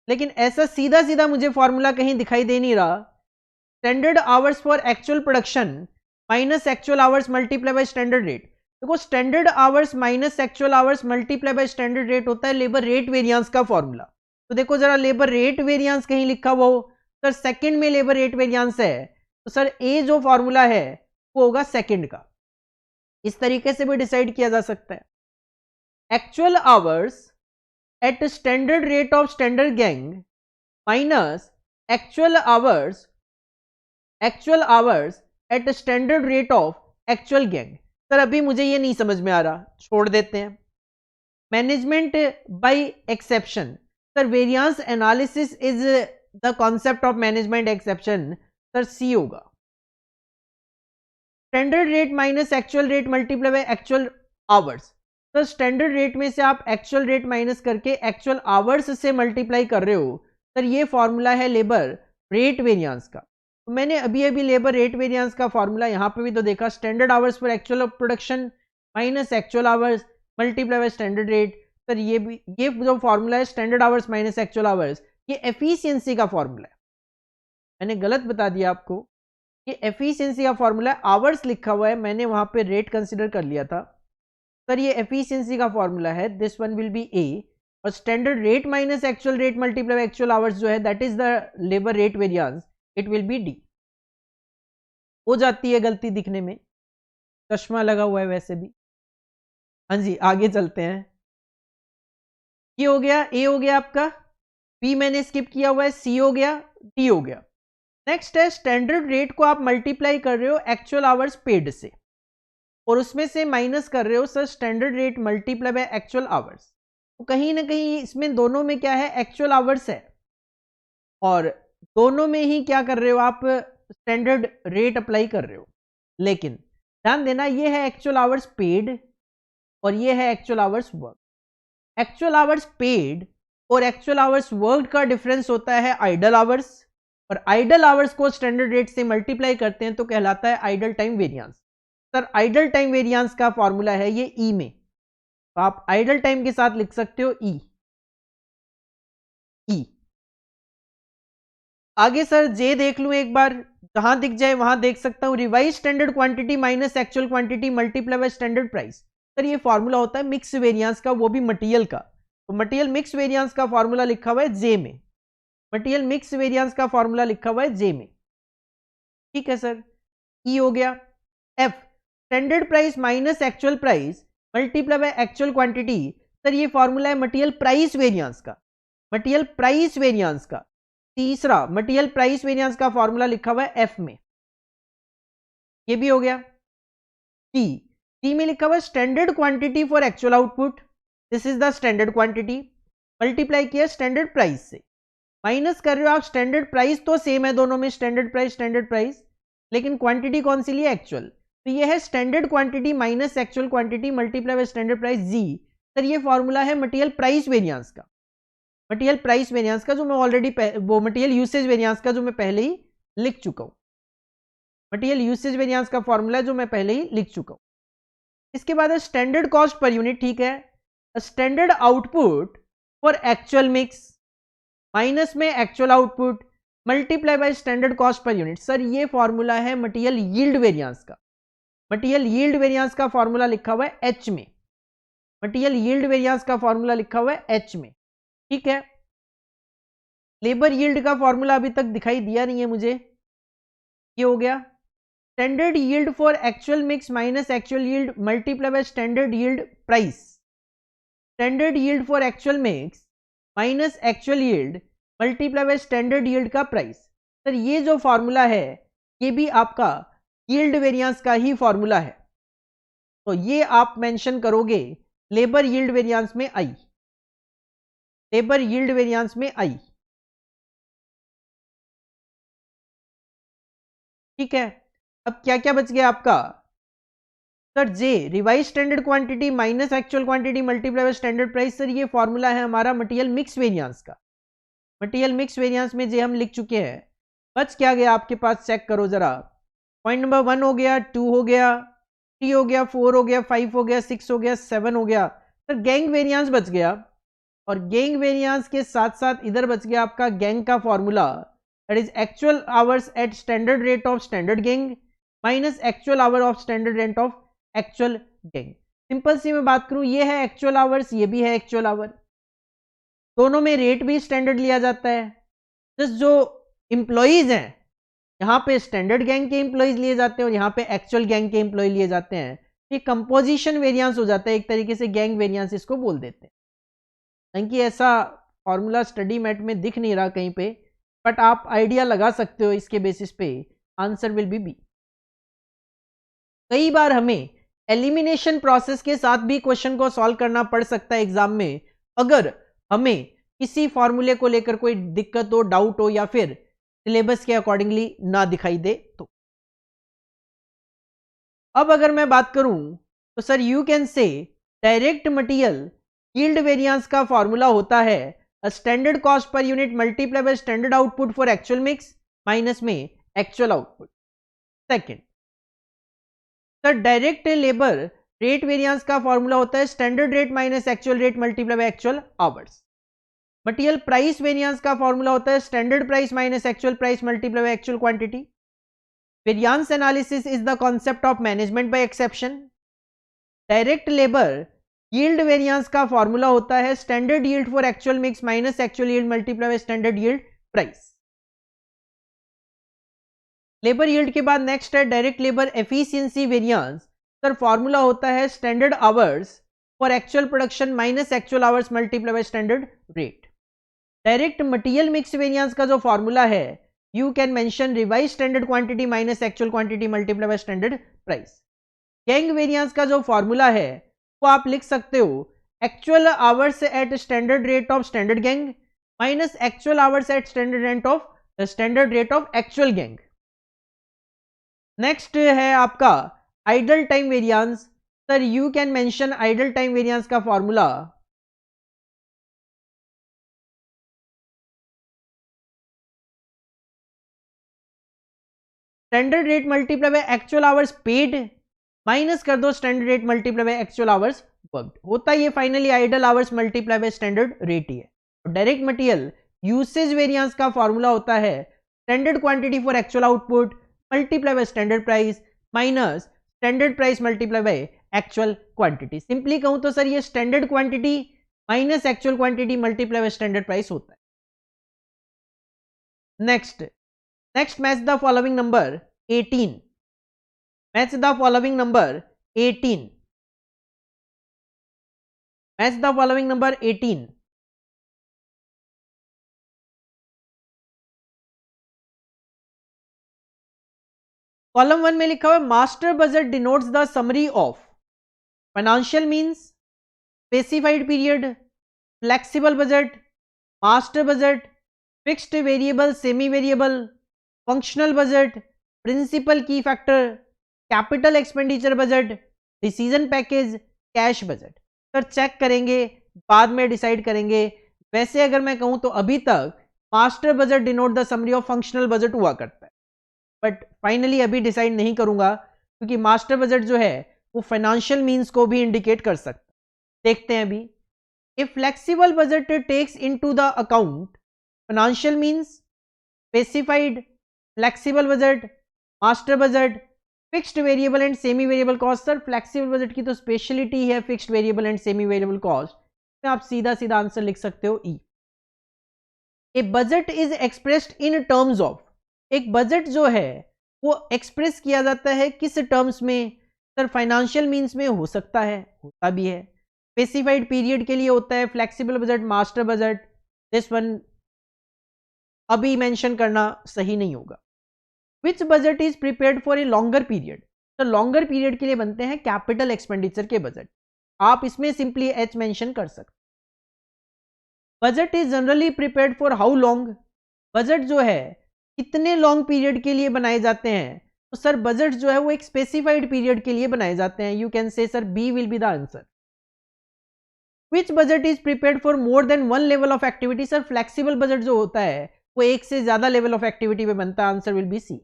लेकिन ऐसा सीधा सीधा मुझे फॉर्मूला कहीं दिखाई दे नहीं रहा। Standard hours for actual production minus actual hours multiply by standard rate. देखो standard hours minus actual hours multiply by standard rate होता है लेबर रेट वेरिएंस का फॉर्मूला। तो देखो जरा लेबर रेट वेरिएंस कहीं लिखा हुआ हो, सर सेकंड में लेबर रेट वेरिएंस है तो सर ए जो फॉर्मूला है वो होगा सेकंड का। इस तरीके से भी डिसाइड किया जा सकता है। Actual hours at standard rate of standard gang minus actual hours at standard rate of actual gang. Sir अभी मुझे ये नहीं समझ में आ रहा, छोड़ देते हैं। Management by exception, sir variance analysis is the concept of management exception, sir C होगा। Standard rate minus actual rate multiply by actual hours, तो स्टैंडर्ड रेट में से आप एक्चुअल रेट माइनस करके एक्चुअल आवर्स से मल्टीप्लाई कर रहे हो, सर ये फॉर्मूला है लेबर रेट वेरिएंस का। तो मैंने अभी अभी लेबर रेट वेरिएंस का फॉर्मूला यहाँ पे भी तो देखा, standard hours for actual production minus actual hours multiply by standard rate. Sir ये जो फॉर्मूला है standard hours minus actual hours, ये एफिशिएंसी का फॉर्मूला है। मैंने गलत बता दिया आपको, ये एफिशिएंसी का फॉर्मूला है, आवर्स लिखा हुआ है, मैंने वहां पे रेट कंसिडर कर लिया था। सर ये एफिशिएंसी का फॉर्मूला है, दिस वन विल बी ए, और standard rate minus actual rate multiply actual hours जो है that is the labour rate variance, it will be D. हो जाती है गलती दिखने में, चश्मा लगा हुआ है वैसे भी। हाँ जी आगे चलते हैं। ये हो गया, ए हो गया आपका, बी मैंने स्किप किया हुआ है, सी हो गया, डी हो गया। नेक्स्ट है स्टैंडर्ड रेट को आप मल्टीप्लाई कर रहे हो एक्चुअल आवर्स पेड से और उसमें से माइनस कर रहे हो sir standard rate multiply by actual hours. तो कहीं ना कहीं इसमें दोनों में क्या है, एक्चुअल आवर्स है और दोनों में ही क्या कर रहे हो आप, स्टैंडर्ड रेट अप्लाई कर रहे हो। लेकिन ध्यान देना ये है एक्चुअल आवर्स पेड और ये है actual hours work. Actual hours paid और एक्चुअल आवर्स वर्क का डिफरेंस होता है आइडल आवर्स, और आइडल आवर्स को स्टैंडर्ड रेट से मल्टीप्लाई करते हैं तो कहलाता है idol time variance. Sir idol time variance का फॉर्मूला है ये ई में, तो आप आइडल टाइम के साथ लिख सकते हो ई। आगे सर जे देख लूं एक बार, जहां दिख जाए वहां देख सकता हूं, revise standard quantity minus actual quantity multiply by standard price. Sir ये फॉर्मूला होता है मिक्स वेरिएंस का, वो भी मटेरियल का। तो मटेरियल मिक्स वेरिएंस का फॉर्मूला लिखा हुआ है जे में, मटेरियल मिक्स वेरिएंस का फॉर्मूला लिखा हुआ है जे में। ठीक है सर, ई हो गया। F standard price minus actual price multiply by actual quantity. Sir ये फॉर्मूला है मटेरियल प्राइस वेरिएंस का, मटेरियल प्राइस वेरिएंस का। तीसरा मटेरियल प्राइस वेरिएंस का फॉर्मूला लिखा हुआ है एफ में, ये भी हो गया। टी में लिखा हुआ है standard quantity for actual output, this is the standard quantity. Multiply किया स्टैंडर्ड प्राइस से, माइनस कर रहे हो आप स्टैंडर्ड प्राइस, तो सेम है दोनों में, स्टैंडर्ड प्राइस, लेकिन क्वांटिटी कौन सी ली है, एक्चुअल। तो ये है standard quantity minus actual quantity multiply by standard price जी। सर ये फॉर्मूला है मटेरियल प्राइस वेरिएंस का, मटेरियल प्राइस वेरिएंस का, जो मैं ऑलरेडी वो मटेरियल यूसेज वेरिएंस का जो मैं पहले ही लिख चुका हूं, मटेरियल यूसेज वेरिएंस का फॉर्मूला जो मैं पहले ही लिख चुका हूं। इसके बाद है स्टैंडर्ड कॉस्ट पर यूनिट, ठीक है, standard output for actual mix minus में actual output multiply by standard cost per unit. Sir ये फॉर्मूला है मटेरियल यील्ड वेरिएंस का, मटेरियल यील्ड वेरिएंस का फॉर्मूला लिखा हुआ है एच में, मटेरियल यील्ड वेरिएंस का फॉर्मूला लिखा हुआ है एच में, ठीक है। लेबर यील्ड का फॉर्मूला अभी तक दिखाई दिया नहीं है मुझे, ये हो गया standard yield for actual mix minus actual yield multiply by standard yield price, standard yield for actual mix minus actual yield multiply by standard yield का प्राइस। सर ये जो फॉर्मूला है ये भी आपका यील्ड वेरिएंस का ही फॉर्मूला है, तो ये आप मेंशन करोगे लेबर यील्ड वेरिएंस में आई, लेबर यील्ड वेरिएंस में आई, ठीक है। अब क्या क्या बच गया आपका, sir J revise standard quantity minus actual quantity multiply by standard price. Sir ये फॉर्मूला है हमारा मटेरियल मिक्स वेरिएंस का, मटेरियल मिक्स वेरिएंस में जे हम लिख चुके हैं। बच क्या गया आपके पास, चेक करो जरा, पॉइंट नंबर 1 हो गया, 2 हो गया, 3 हो गया, 4 हो गया, 5 हो गया, 6 हो गया, 7 हो गया। सर गैंग वेरिएंस बच गया, और गैंग वेरिएंस के साथ साथ इधर बच गया आपका गैंग का formula, that is actual hours at standard rate of standard gang minus actual hour of standard rate of actual gang. Simple सी मैं बात करूं, ये है एक्चुअल आवर्स, ये भी है एक्चुअल आवर, दोनों में रेट भी स्टैंडर्ड लिया जाता है। जस्ट जो इंप्लॉइज हैं यहाँ पे स्टैंडर्ड गैंग के इंप्लॉइज लिए जाते हैं और यहाँ पे एक्चुअल गैंग के इंप्लॉय लिए जाते हैं। ये कंपोजिशन वेरिएंस हो जाता है एक तरीके से, गैंग वेरिएंस इसको बोल देते हैं। क्योंकि ऐसा फॉर्मूला स्टडी मैट में दिख नहीं रहा कहीं पे, बट आप आइडिया लगा सकते हो इसके बेसिस पे, आंसर विल बी बी। कई बार हमें एलिमिनेशन प्रोसेस के साथ भी क्वेश्चन को सॉल्व करना पड़ सकता है एग्जाम में, अगर हमें किसी फॉर्मूले को लेकर कोई दिक्कत हो, डाउट हो, या फिर सिलेबस के अकॉर्डिंगली ना दिखाई दे तो। अब अगर मैं बात करूं तो sir you can say direct material yield variance का फॉर्मूला होता है standard cost per unit multiply by standard output for actual mix minus में actual output. Second, sir direct labour rate variance का फॉर्मूला होता है standard rate minus actual rate multiply by actual hours. Material price variance का formula होता है standard price minus actual price multiply by actual quantity. Variance analysis is the concept of management by exception. Direct labour yield variance का formula होता है standard yield for actual mix minus actual yield multiply by standard yield price. Labour yield के बाद next है direct labour efficiency variance. Sir formula होता है standard hours for actual production minus actual hours multiply by standard rate. Direct material mix variance का जो formula है, you can mention revise standard quantity minus actual quantity multiply by standard price. Gang variance का जो formula है वो आप लिख सकते हो actual hours at standard rate of standard gang minus actual hours at standard rate of actual gang. Next है आपका idle time variance. Sir you can mention idle time variance का formula standard rate multiply by actual hours paid minus कर दो standard rate multiply by actual hours worked, होता है ये finally idle hours multiply by standard rate ही है। Direct material usage variance का formula होता है standard quantity for actual output multiply by standard price minus standard price multiply by actual quantity. Simply कहूं तो sir ये standard quantity minus actual quantity multiply by standard price होता है। Next match the following number 18। Match the following number 18। Match the following number 18। Column 1 में लिखा हुआ है master budget denotes the summary of financial means, specified period, flexible budget, master budget, fixed variable, semi variable, functional budget, principal key factor, capital expenditure budget, decision package, cash budget. Sir check करेंगे, बाद में decide करेंगे। वैसे अगर मैं कहूं तो अभी तक master budget denote the summary of functional budget हुआ करता है, बट फाइनली अभी डिसाइड नहीं करूंगा क्योंकि मास्टर बजट जो है वो फाइनेंशियल मींस को भी इंडिकेट कर सकता है। देखते हैं अभी। If flexible budget takes into the account financial means, specified, flexible budget, master budget, fixed variable and semi variable cost. Sir flexible budget की तो स्पेशलिटी है fixed variable and semi variable cost, में आप सीधा सीधा आंसर लिख सकते हो E. A budget is expressed in terms of, एक बजट जो है वो एक्सप्रेस किया जाता है किस टर्म्स में? सर फाइनेंशियल मींस में हो सकता है, होता भी है, स्पेसिफाइड पीरियड के लिए होता है, flexible budget, master budget. This one अभी मेंशन करना सही नहीं होगा। Which budget is prepared for a longer period? तो लॉन्गर पीरियड के लिए बनते हैं कैपिटल एक्सपेंडिचर के बजट। आप इसमें सिंपली एच मेंशन कर सकते। Budget is generally prepared for how long? Budget जो है कितने लॉन्ग पीरियड के लिए बनाए जाते हैं? तो सर बजट जो है वो एक स्पेसिफाइड पीरियड के लिए बनाए जाते हैं। You can say sir B will be the answer. Which budget is prepared for more than one level of activity? Sir flexible budget जो होता है वो एक से ज्यादा लेवल ऑफ एक्टिविटी में बनता है। Answer will be C.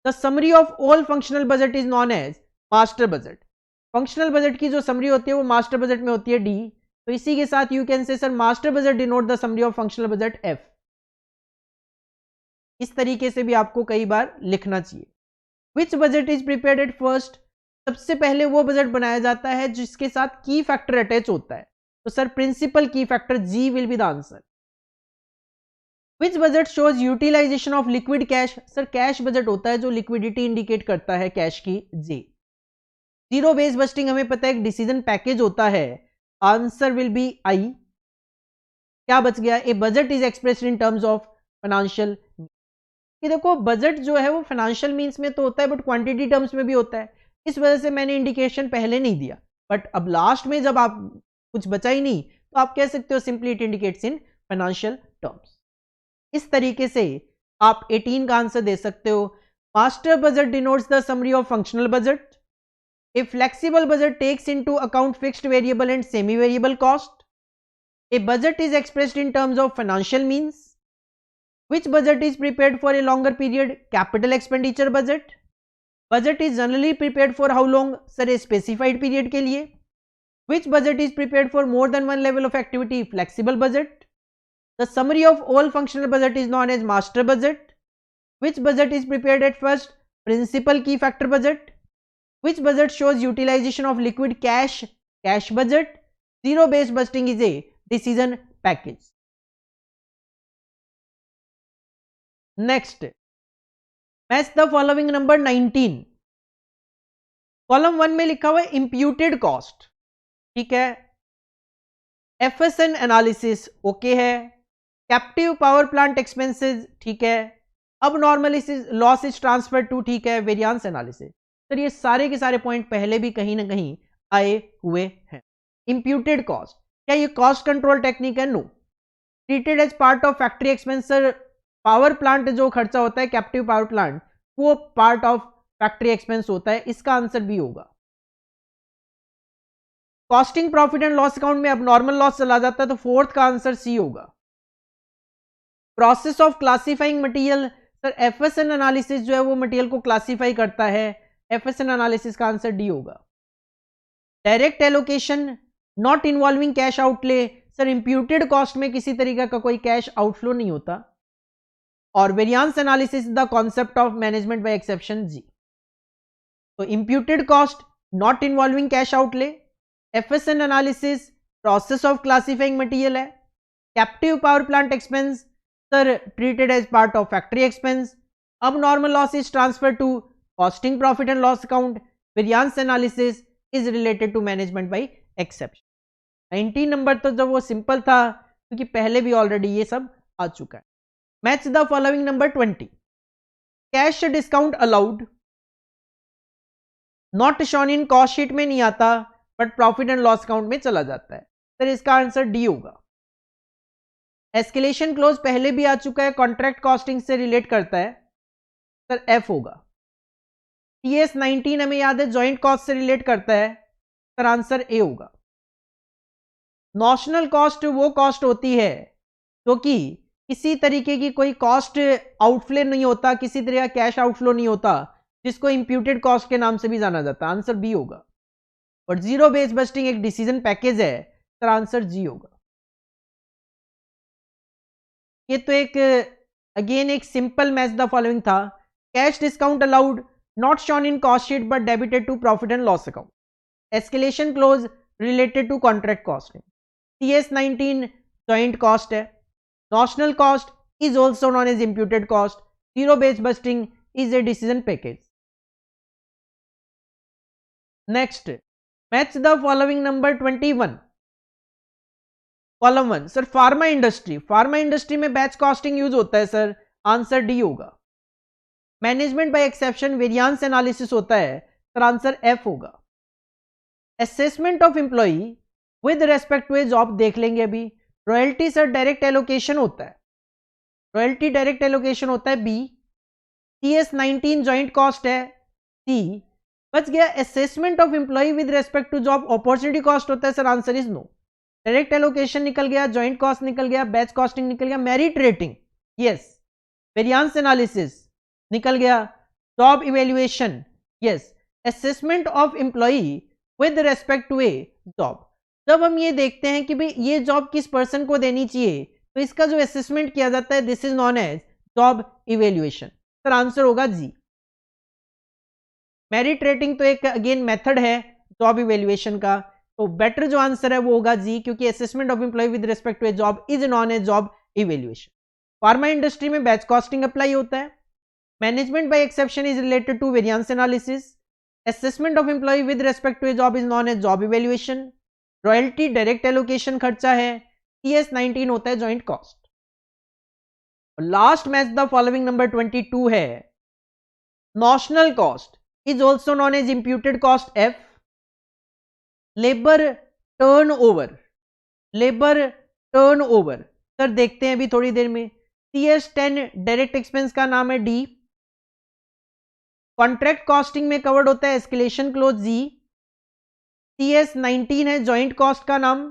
The summary of all functional budget is known as master budget. Functional budget की जो समरी होती है वो मास्टर बजट में होती है डी। तो इसी के साथ you can say sir master budget denote the summary of functional budget F. इस तरीके से भी आपको कई बार लिखना चाहिए। Which budget is prepared at first? सबसे पहले वो बजट बनाया जाता है जिसके साथ की फैक्टर अटैच होता है। तो sir principal key factor G will be the answer. Which budget shows utilization of liquid cash? Sir cash budget होता है जो लिक्विडिटी इंडिकेट करता है कैश की, जे। जीरो बेस बस्टिंग हमें पता है एक डिसीजन पैकेज होता है। Answer will be I. क्या बच गया? A budget is expressed in terms of financial. कि देखो बजट जो है वो फाइनेंशियल मींस में तो होता है बट क्वांटिटी टर्म्स में भी होता है। इस वजह से मैंने इंडिकेशन पहले नहीं दिया, बट अब लास्ट में जब आप कुछ बचा ही नहीं तो आप कह सकते हो simply it indicates in financial terms. इस तरीके से आप 18 का आंसर दे सकते हो। Master budget denotes the summary of functional budget. A flexible budget takes into account fixed variable and semi-variable cost. A budget is expressed in terms of financial means. Which budget is prepared for a longer period? Capital expenditure budget. Budget is generally prepared for how long? Sir, a specified period के लिए. Which budget is prepared for more than one level of activity? Flexible budget. The summary of all functional budget is known as master budget. Which budget is prepared at first? Principal key factor budget. Which budget shows utilization of liquid cash? Cash budget. Zero based budgeting is a decision package. Next, match the following number 19. Column 1 में लिखा हुआ है imputed cost, ठीक है। FSN analysis okay है। Captive power plant expenses ठीक है। अब normal loss is transfer to ठीक है। वेरियांस एनालिसिस, सर ये सारे के सारे पॉइंट पहले भी कहीं ना कहीं आए हुए हैं। इंप्यूटेड कॉस्ट, क्या ये कॉस्ट कंट्रोल टेक्निक है? No. Treated as part of factory expense, sir power plant जो खर्चा होता है कैप्टिव पावर प्लांट वो पार्ट ऑफ फैक्ट्री एक्सपेंस होता है। इसका आंसर भी होगा। Costing profit and loss account में अब नॉर्मल लॉस चला जाता है तो फोर्थ का आंसर सी होगा। Process of classifying material, sir एफएसएन analysis जो है वो मटेरियल को क्लासिफाई करता है। एफएसएन एनालिसिस का आंसर डी होगा। Direct allocation not involving cash outlay, sir imputed cost में किसी तरीके का कोई कैश आउटफ्लो नहीं होता। और variance analysis the concept of management by exception, जी। तो imputed cost not involving cash outlay, FSN analysis process of classifying material है। Captive power plant expense, sir treated as part of factory expense. अब normal loss is transfer to costing profit and loss account. Variance analysis is related to management by exception. 19 number तो जब वो simple था क्योंकि पहले भी already ये सब आ चुका है। Match the following number 20। Cash discount allowed, not shown in cost sheet में नहीं आता but profit and loss account में चला जाता है। सर इसका आंसर डी होगा। एस्केलेशन क्लोज पहले भी आ चुका है, कॉन्ट्रैक्ट कॉस्टिंग से रिलेट करता है, सर एफ होगा। टीएस 19 हमें याद है जॉइंट कॉस्ट से रिलेट करता है, सर आंसर ए होगा। नॉशनल कॉस्ट वो कॉस्ट होती है जो कि किसी तरीके की कोई कॉस्ट आउटफ्लो नहीं होता, किसी तरह का कैश आउटफ्लो नहीं होता, जिसको इंप्यूटेड कॉस्ट के नाम से भी जाना जाता है, आंसर बी होगा। और जीरो बेस बस्टिंग एक डिसीजन पैकेज है, सर आंसर जी होगा। ये तो एक अगेन एक सिंपल मैच द फॉलोइंग था। Cash discount allowed not shown in cost sheet but debited to profit and loss account. Escalation clause related to contract costing. TS 19 joint cost है। Notional cost is also known as imputed cost. Zero base budgeting is a decision package. Next, match the following number 21। Column 1 sir pharma industry. Pharma industry में batch costing use होता है, sir answer D होगा। Management by exception variance analysis होता है, sir answer F होगा। Assessment of employee with respect to a job देख लेंगे अभी। रॉयल्टी सर डायरेक्ट एलोकेशन होता है, रॉयल्टी डायरेक्ट एलोकेशन होता है बी। टीएस 19 जॉइंट कॉस्ट है सी। बच गया assessment of employee with respect to job opportunity cost होता है, sir answer is no. Direct allocation निकल गया, जॉइंट कॉस्ट निकल गया, बैच कॉस्टिंग निकल गया, merit rating yes, variance analysis निकल गया, job evaluation yes, assessment of employee with respect to a job. जब हम ये देखते हैं कि भाई ये जॉब किस पर्सन को देनी चाहिए, तो इसका जो असेसमेंट किया जाता है this is known as job evaluation, sir answer होगा जी। मेरिट रेटिंग तो एक अगेन मेथड है जॉब इवेल्युएशन का, तो बेटर जो आंसर है वो होगा जी, क्योंकि assessment of employee with respect to a job is known a job evaluation. Pharma industry में बैच कॉस्टिंग अप्लाई होता है। Management by exception is related to variance analysis. Assessment of employee with respect to a job is known a job evaluation. Royalty direct allocation खर्चा है। TS 19 होता है joint cost. Last match the following number 22 है। Notional cost is also known as imputed cost F. Labour turnover, labour turnover sir देखते हैं अभी थोड़ी देर में। टीएस 10 डायरेक्ट एक्सपेंस का नाम है डी। कॉन्ट्रैक्ट कॉस्टिंग में कवर्ड होता है एस्केलेशन क्लोज जी। टीएस 19 है जॉइंट कॉस्ट का नाम,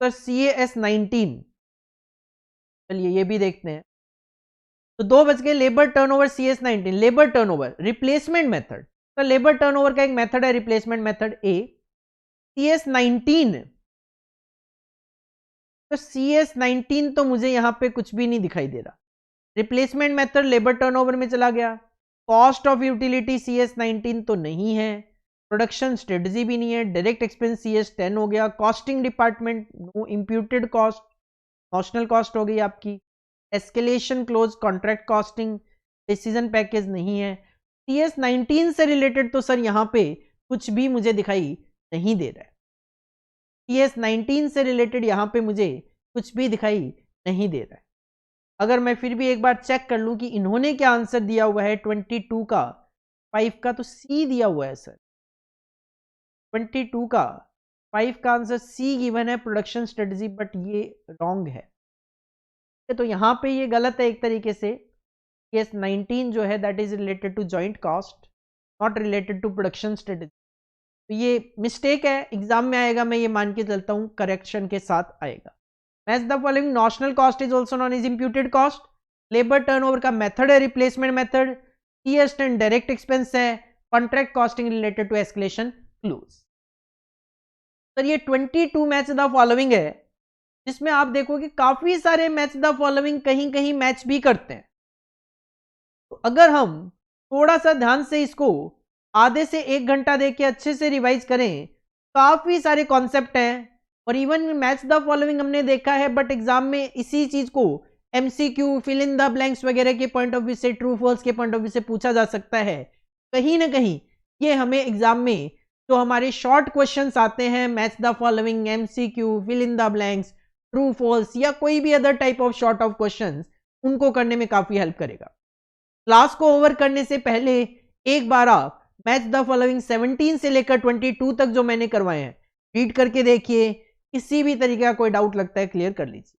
सर सीएएस 19। चलिए ये भी देखते हैं। तो दो बच गए, labour turnover CS 19। Labour turnover replacement method, तो लेबर टर्नओवर का एक मेथड है रिप्लेसमेंट मेथड ए। सीएस 19, तो सीएस 19 तो मुझे यहां पे कुछ भी नहीं दिखाई दे रहा। रिप्लेसमेंट मेथड लेबर टर्नओवर में चला गया। कॉस्ट ऑफ यूटिलिटी सीएस 19 तो नहीं है। प्रोडक्शन स्ट्रेटजी भी नहीं है। डायरेक्ट एक्सपेंस सीएस 10 हो गया। Costing department no imputed cost, notional cost हो गई आपकी। Escalation clause contract costing, decision package नहीं है। टीएस 19 से रिलेटेड तो सर यहाँ पे कुछ भी मुझे दिखाई नहीं दे रहा है। टीएस 19 से रिलेटेड यहाँ पे मुझे कुछ भी दिखाई नहीं दे रहा है। अगर मैं फिर भी एक बार चेक कर लूँ कि इन्होंने क्या आंसर दिया हुआ है 22 का 5 का, तो सी दिया हुआ है सर। 22 का 5 का आंसर सी गिवन है प्रोडक्शन स्ट्रेटजी, बट ये रॉन्ग है। तो यहाँ पे ये गलत है एक तरीके से। केस 19 जो है that is related to joint cost, not related to production strategy. तो ये मिस्टेक है, एग्जाम में आएगा, मैं ये मान के चलता हूँ करेक्शन के साथ आएगा। Match the following. Notional cost is also known as imputed cost. Labour turnover का मेथड है replacement method. TS 10 direct expense है। Contract costing related to escalation clause. Sir ये 22 मैच द फॉलोइंग है, जिसमें आप देखो कि काफी सारे मैच द फॉलोइंग कहीं कहीं मैच भी करते हैं। तो अगर हम थोड़ा सा ध्यान से इसको आधे से 1 घंटा देके अच्छे से रिवाइज करें, काफी सारे कॉन्सेप्ट हैं। और इवन मैच द फॉलोइंग हमने देखा है, बट एग्जाम में इसी चीज को MCQ, fill in the blanks वगैरह के पॉइंट ऑफ व्यू से, ट्रू फॉल्स के पॉइंट ऑफ व्यू से पूछा जा सकता है। कहीं ना कहीं ये हमें एग्जाम में जो हमारे शॉर्ट क्वेश्चंस आते हैं, match the following, MCQ, fill in the blanks, true false या कोई भी other type of short of questions, उनको करने में काफी हेल्प करेगा। क्लास को ओवर करने से पहले एक बार आप मैच द फॉलोइंग 17 से लेकर 22 तक जो मैंने करवाए हैं, रीड करके देखिए, किसी भी तरीके का कोई डाउट लगता है क्लियर कर लीजिए।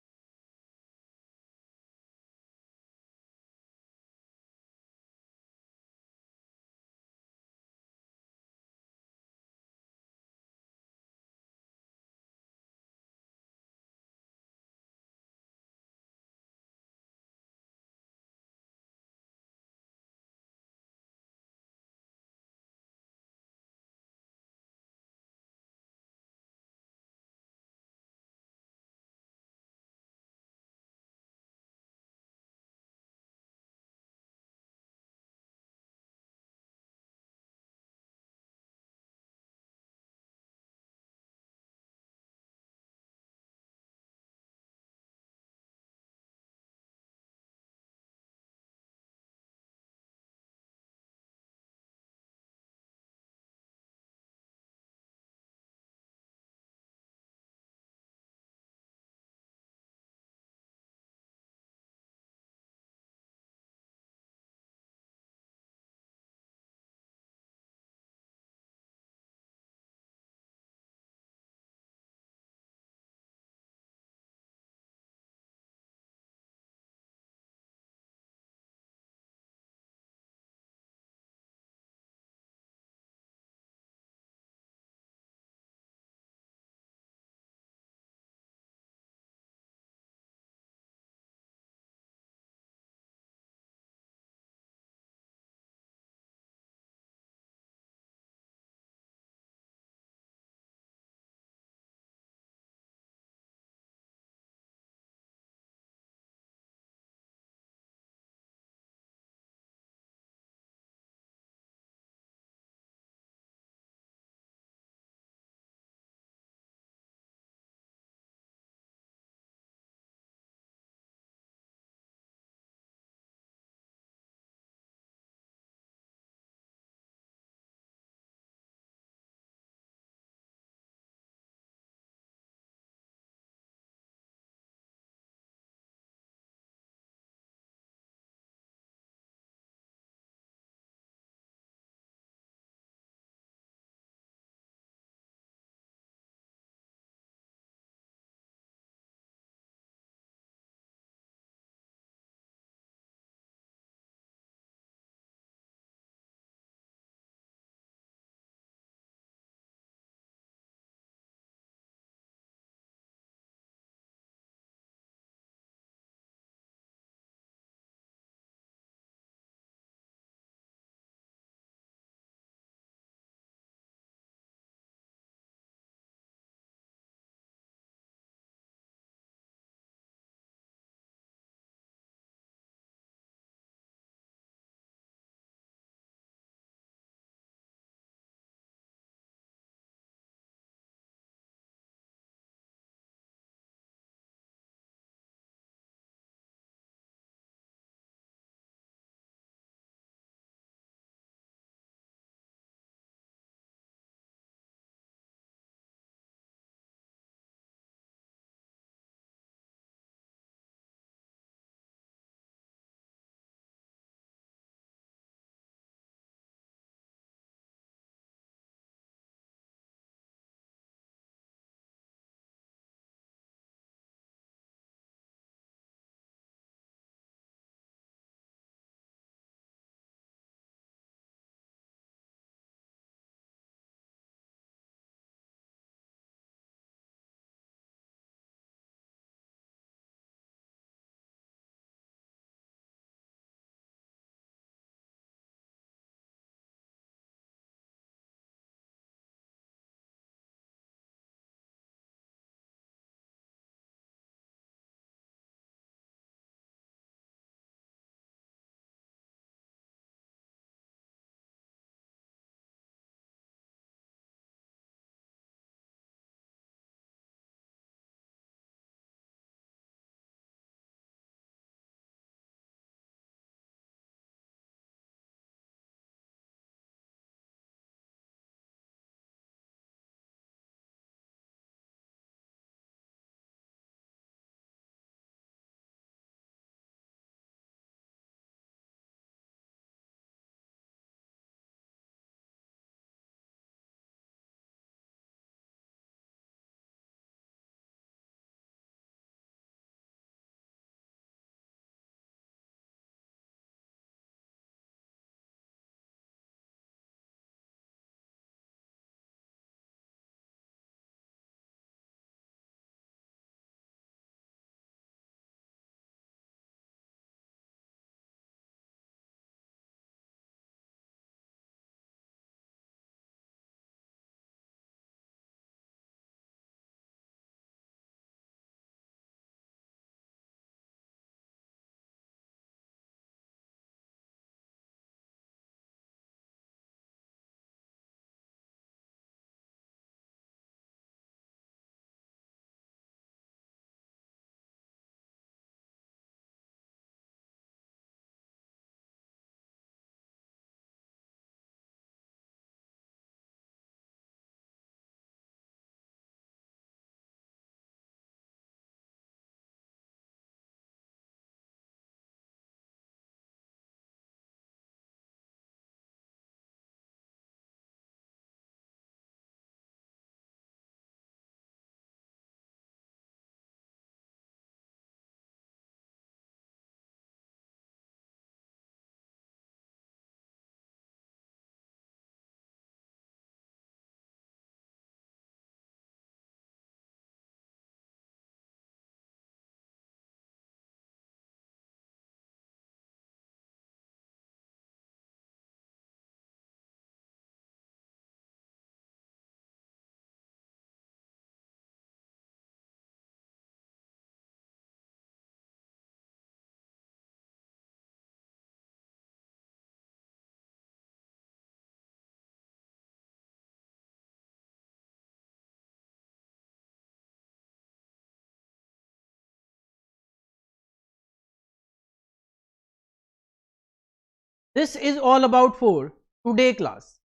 This is all about for today class.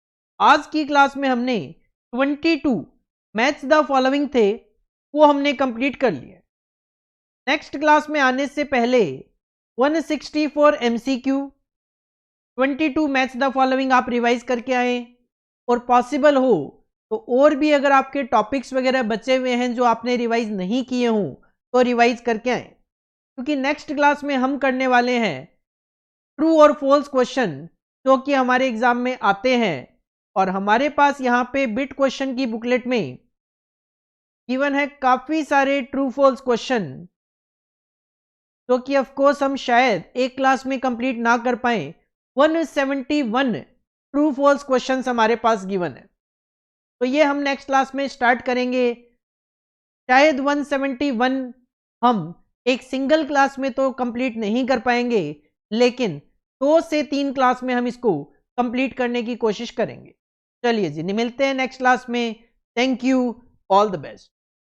आज की क्लास में हमने 22 मैथ्स द फॉलोइंग थे वो हमने कंप्लीट कर लिए। नेक्स्ट क्लास में आने से पहले 164 MCQ 22 मैथ्स द फॉलोइंग आप रिवाइज करके आए, और पॉसिबल हो तो और भी अगर आपके टॉपिक्स वगैरह बचे हुए हैं जो आपने रिवाइज नहीं किए हों तो रिवाइज करके आए, क्योंकि नेक्स्ट क्लास में हम करने वाले हैं ट्रू और फॉल्स क्वेश्चन जो कि हमारे एग्जाम में आते हैं। और हमारे पास यहाँ पे बिट क्वेश्चन की बुकलेट में गिवन है काफी सारे ट्रू फॉल्स क्वेश्चन जो कि ऑफ कोर्स हम शायद एक क्लास में कंप्लीट ना कर पाए। 171 ट्रू फॉल्स क्वेश्चंस हमारे पास गिवन है, तो ये हम नेक्स्ट क्लास में स्टार्ट करेंगे। शायद 171 हम एक सिंगल क्लास में तो कंप्लीट नहीं कर पाएंगे, लेकिन 2 से 3 क्लास में हम इसको कंप्लीट करने की कोशिश करेंगे। चलिए जी, मिलते हैं नेक्स्ट क्लास में। Thank you, all the best.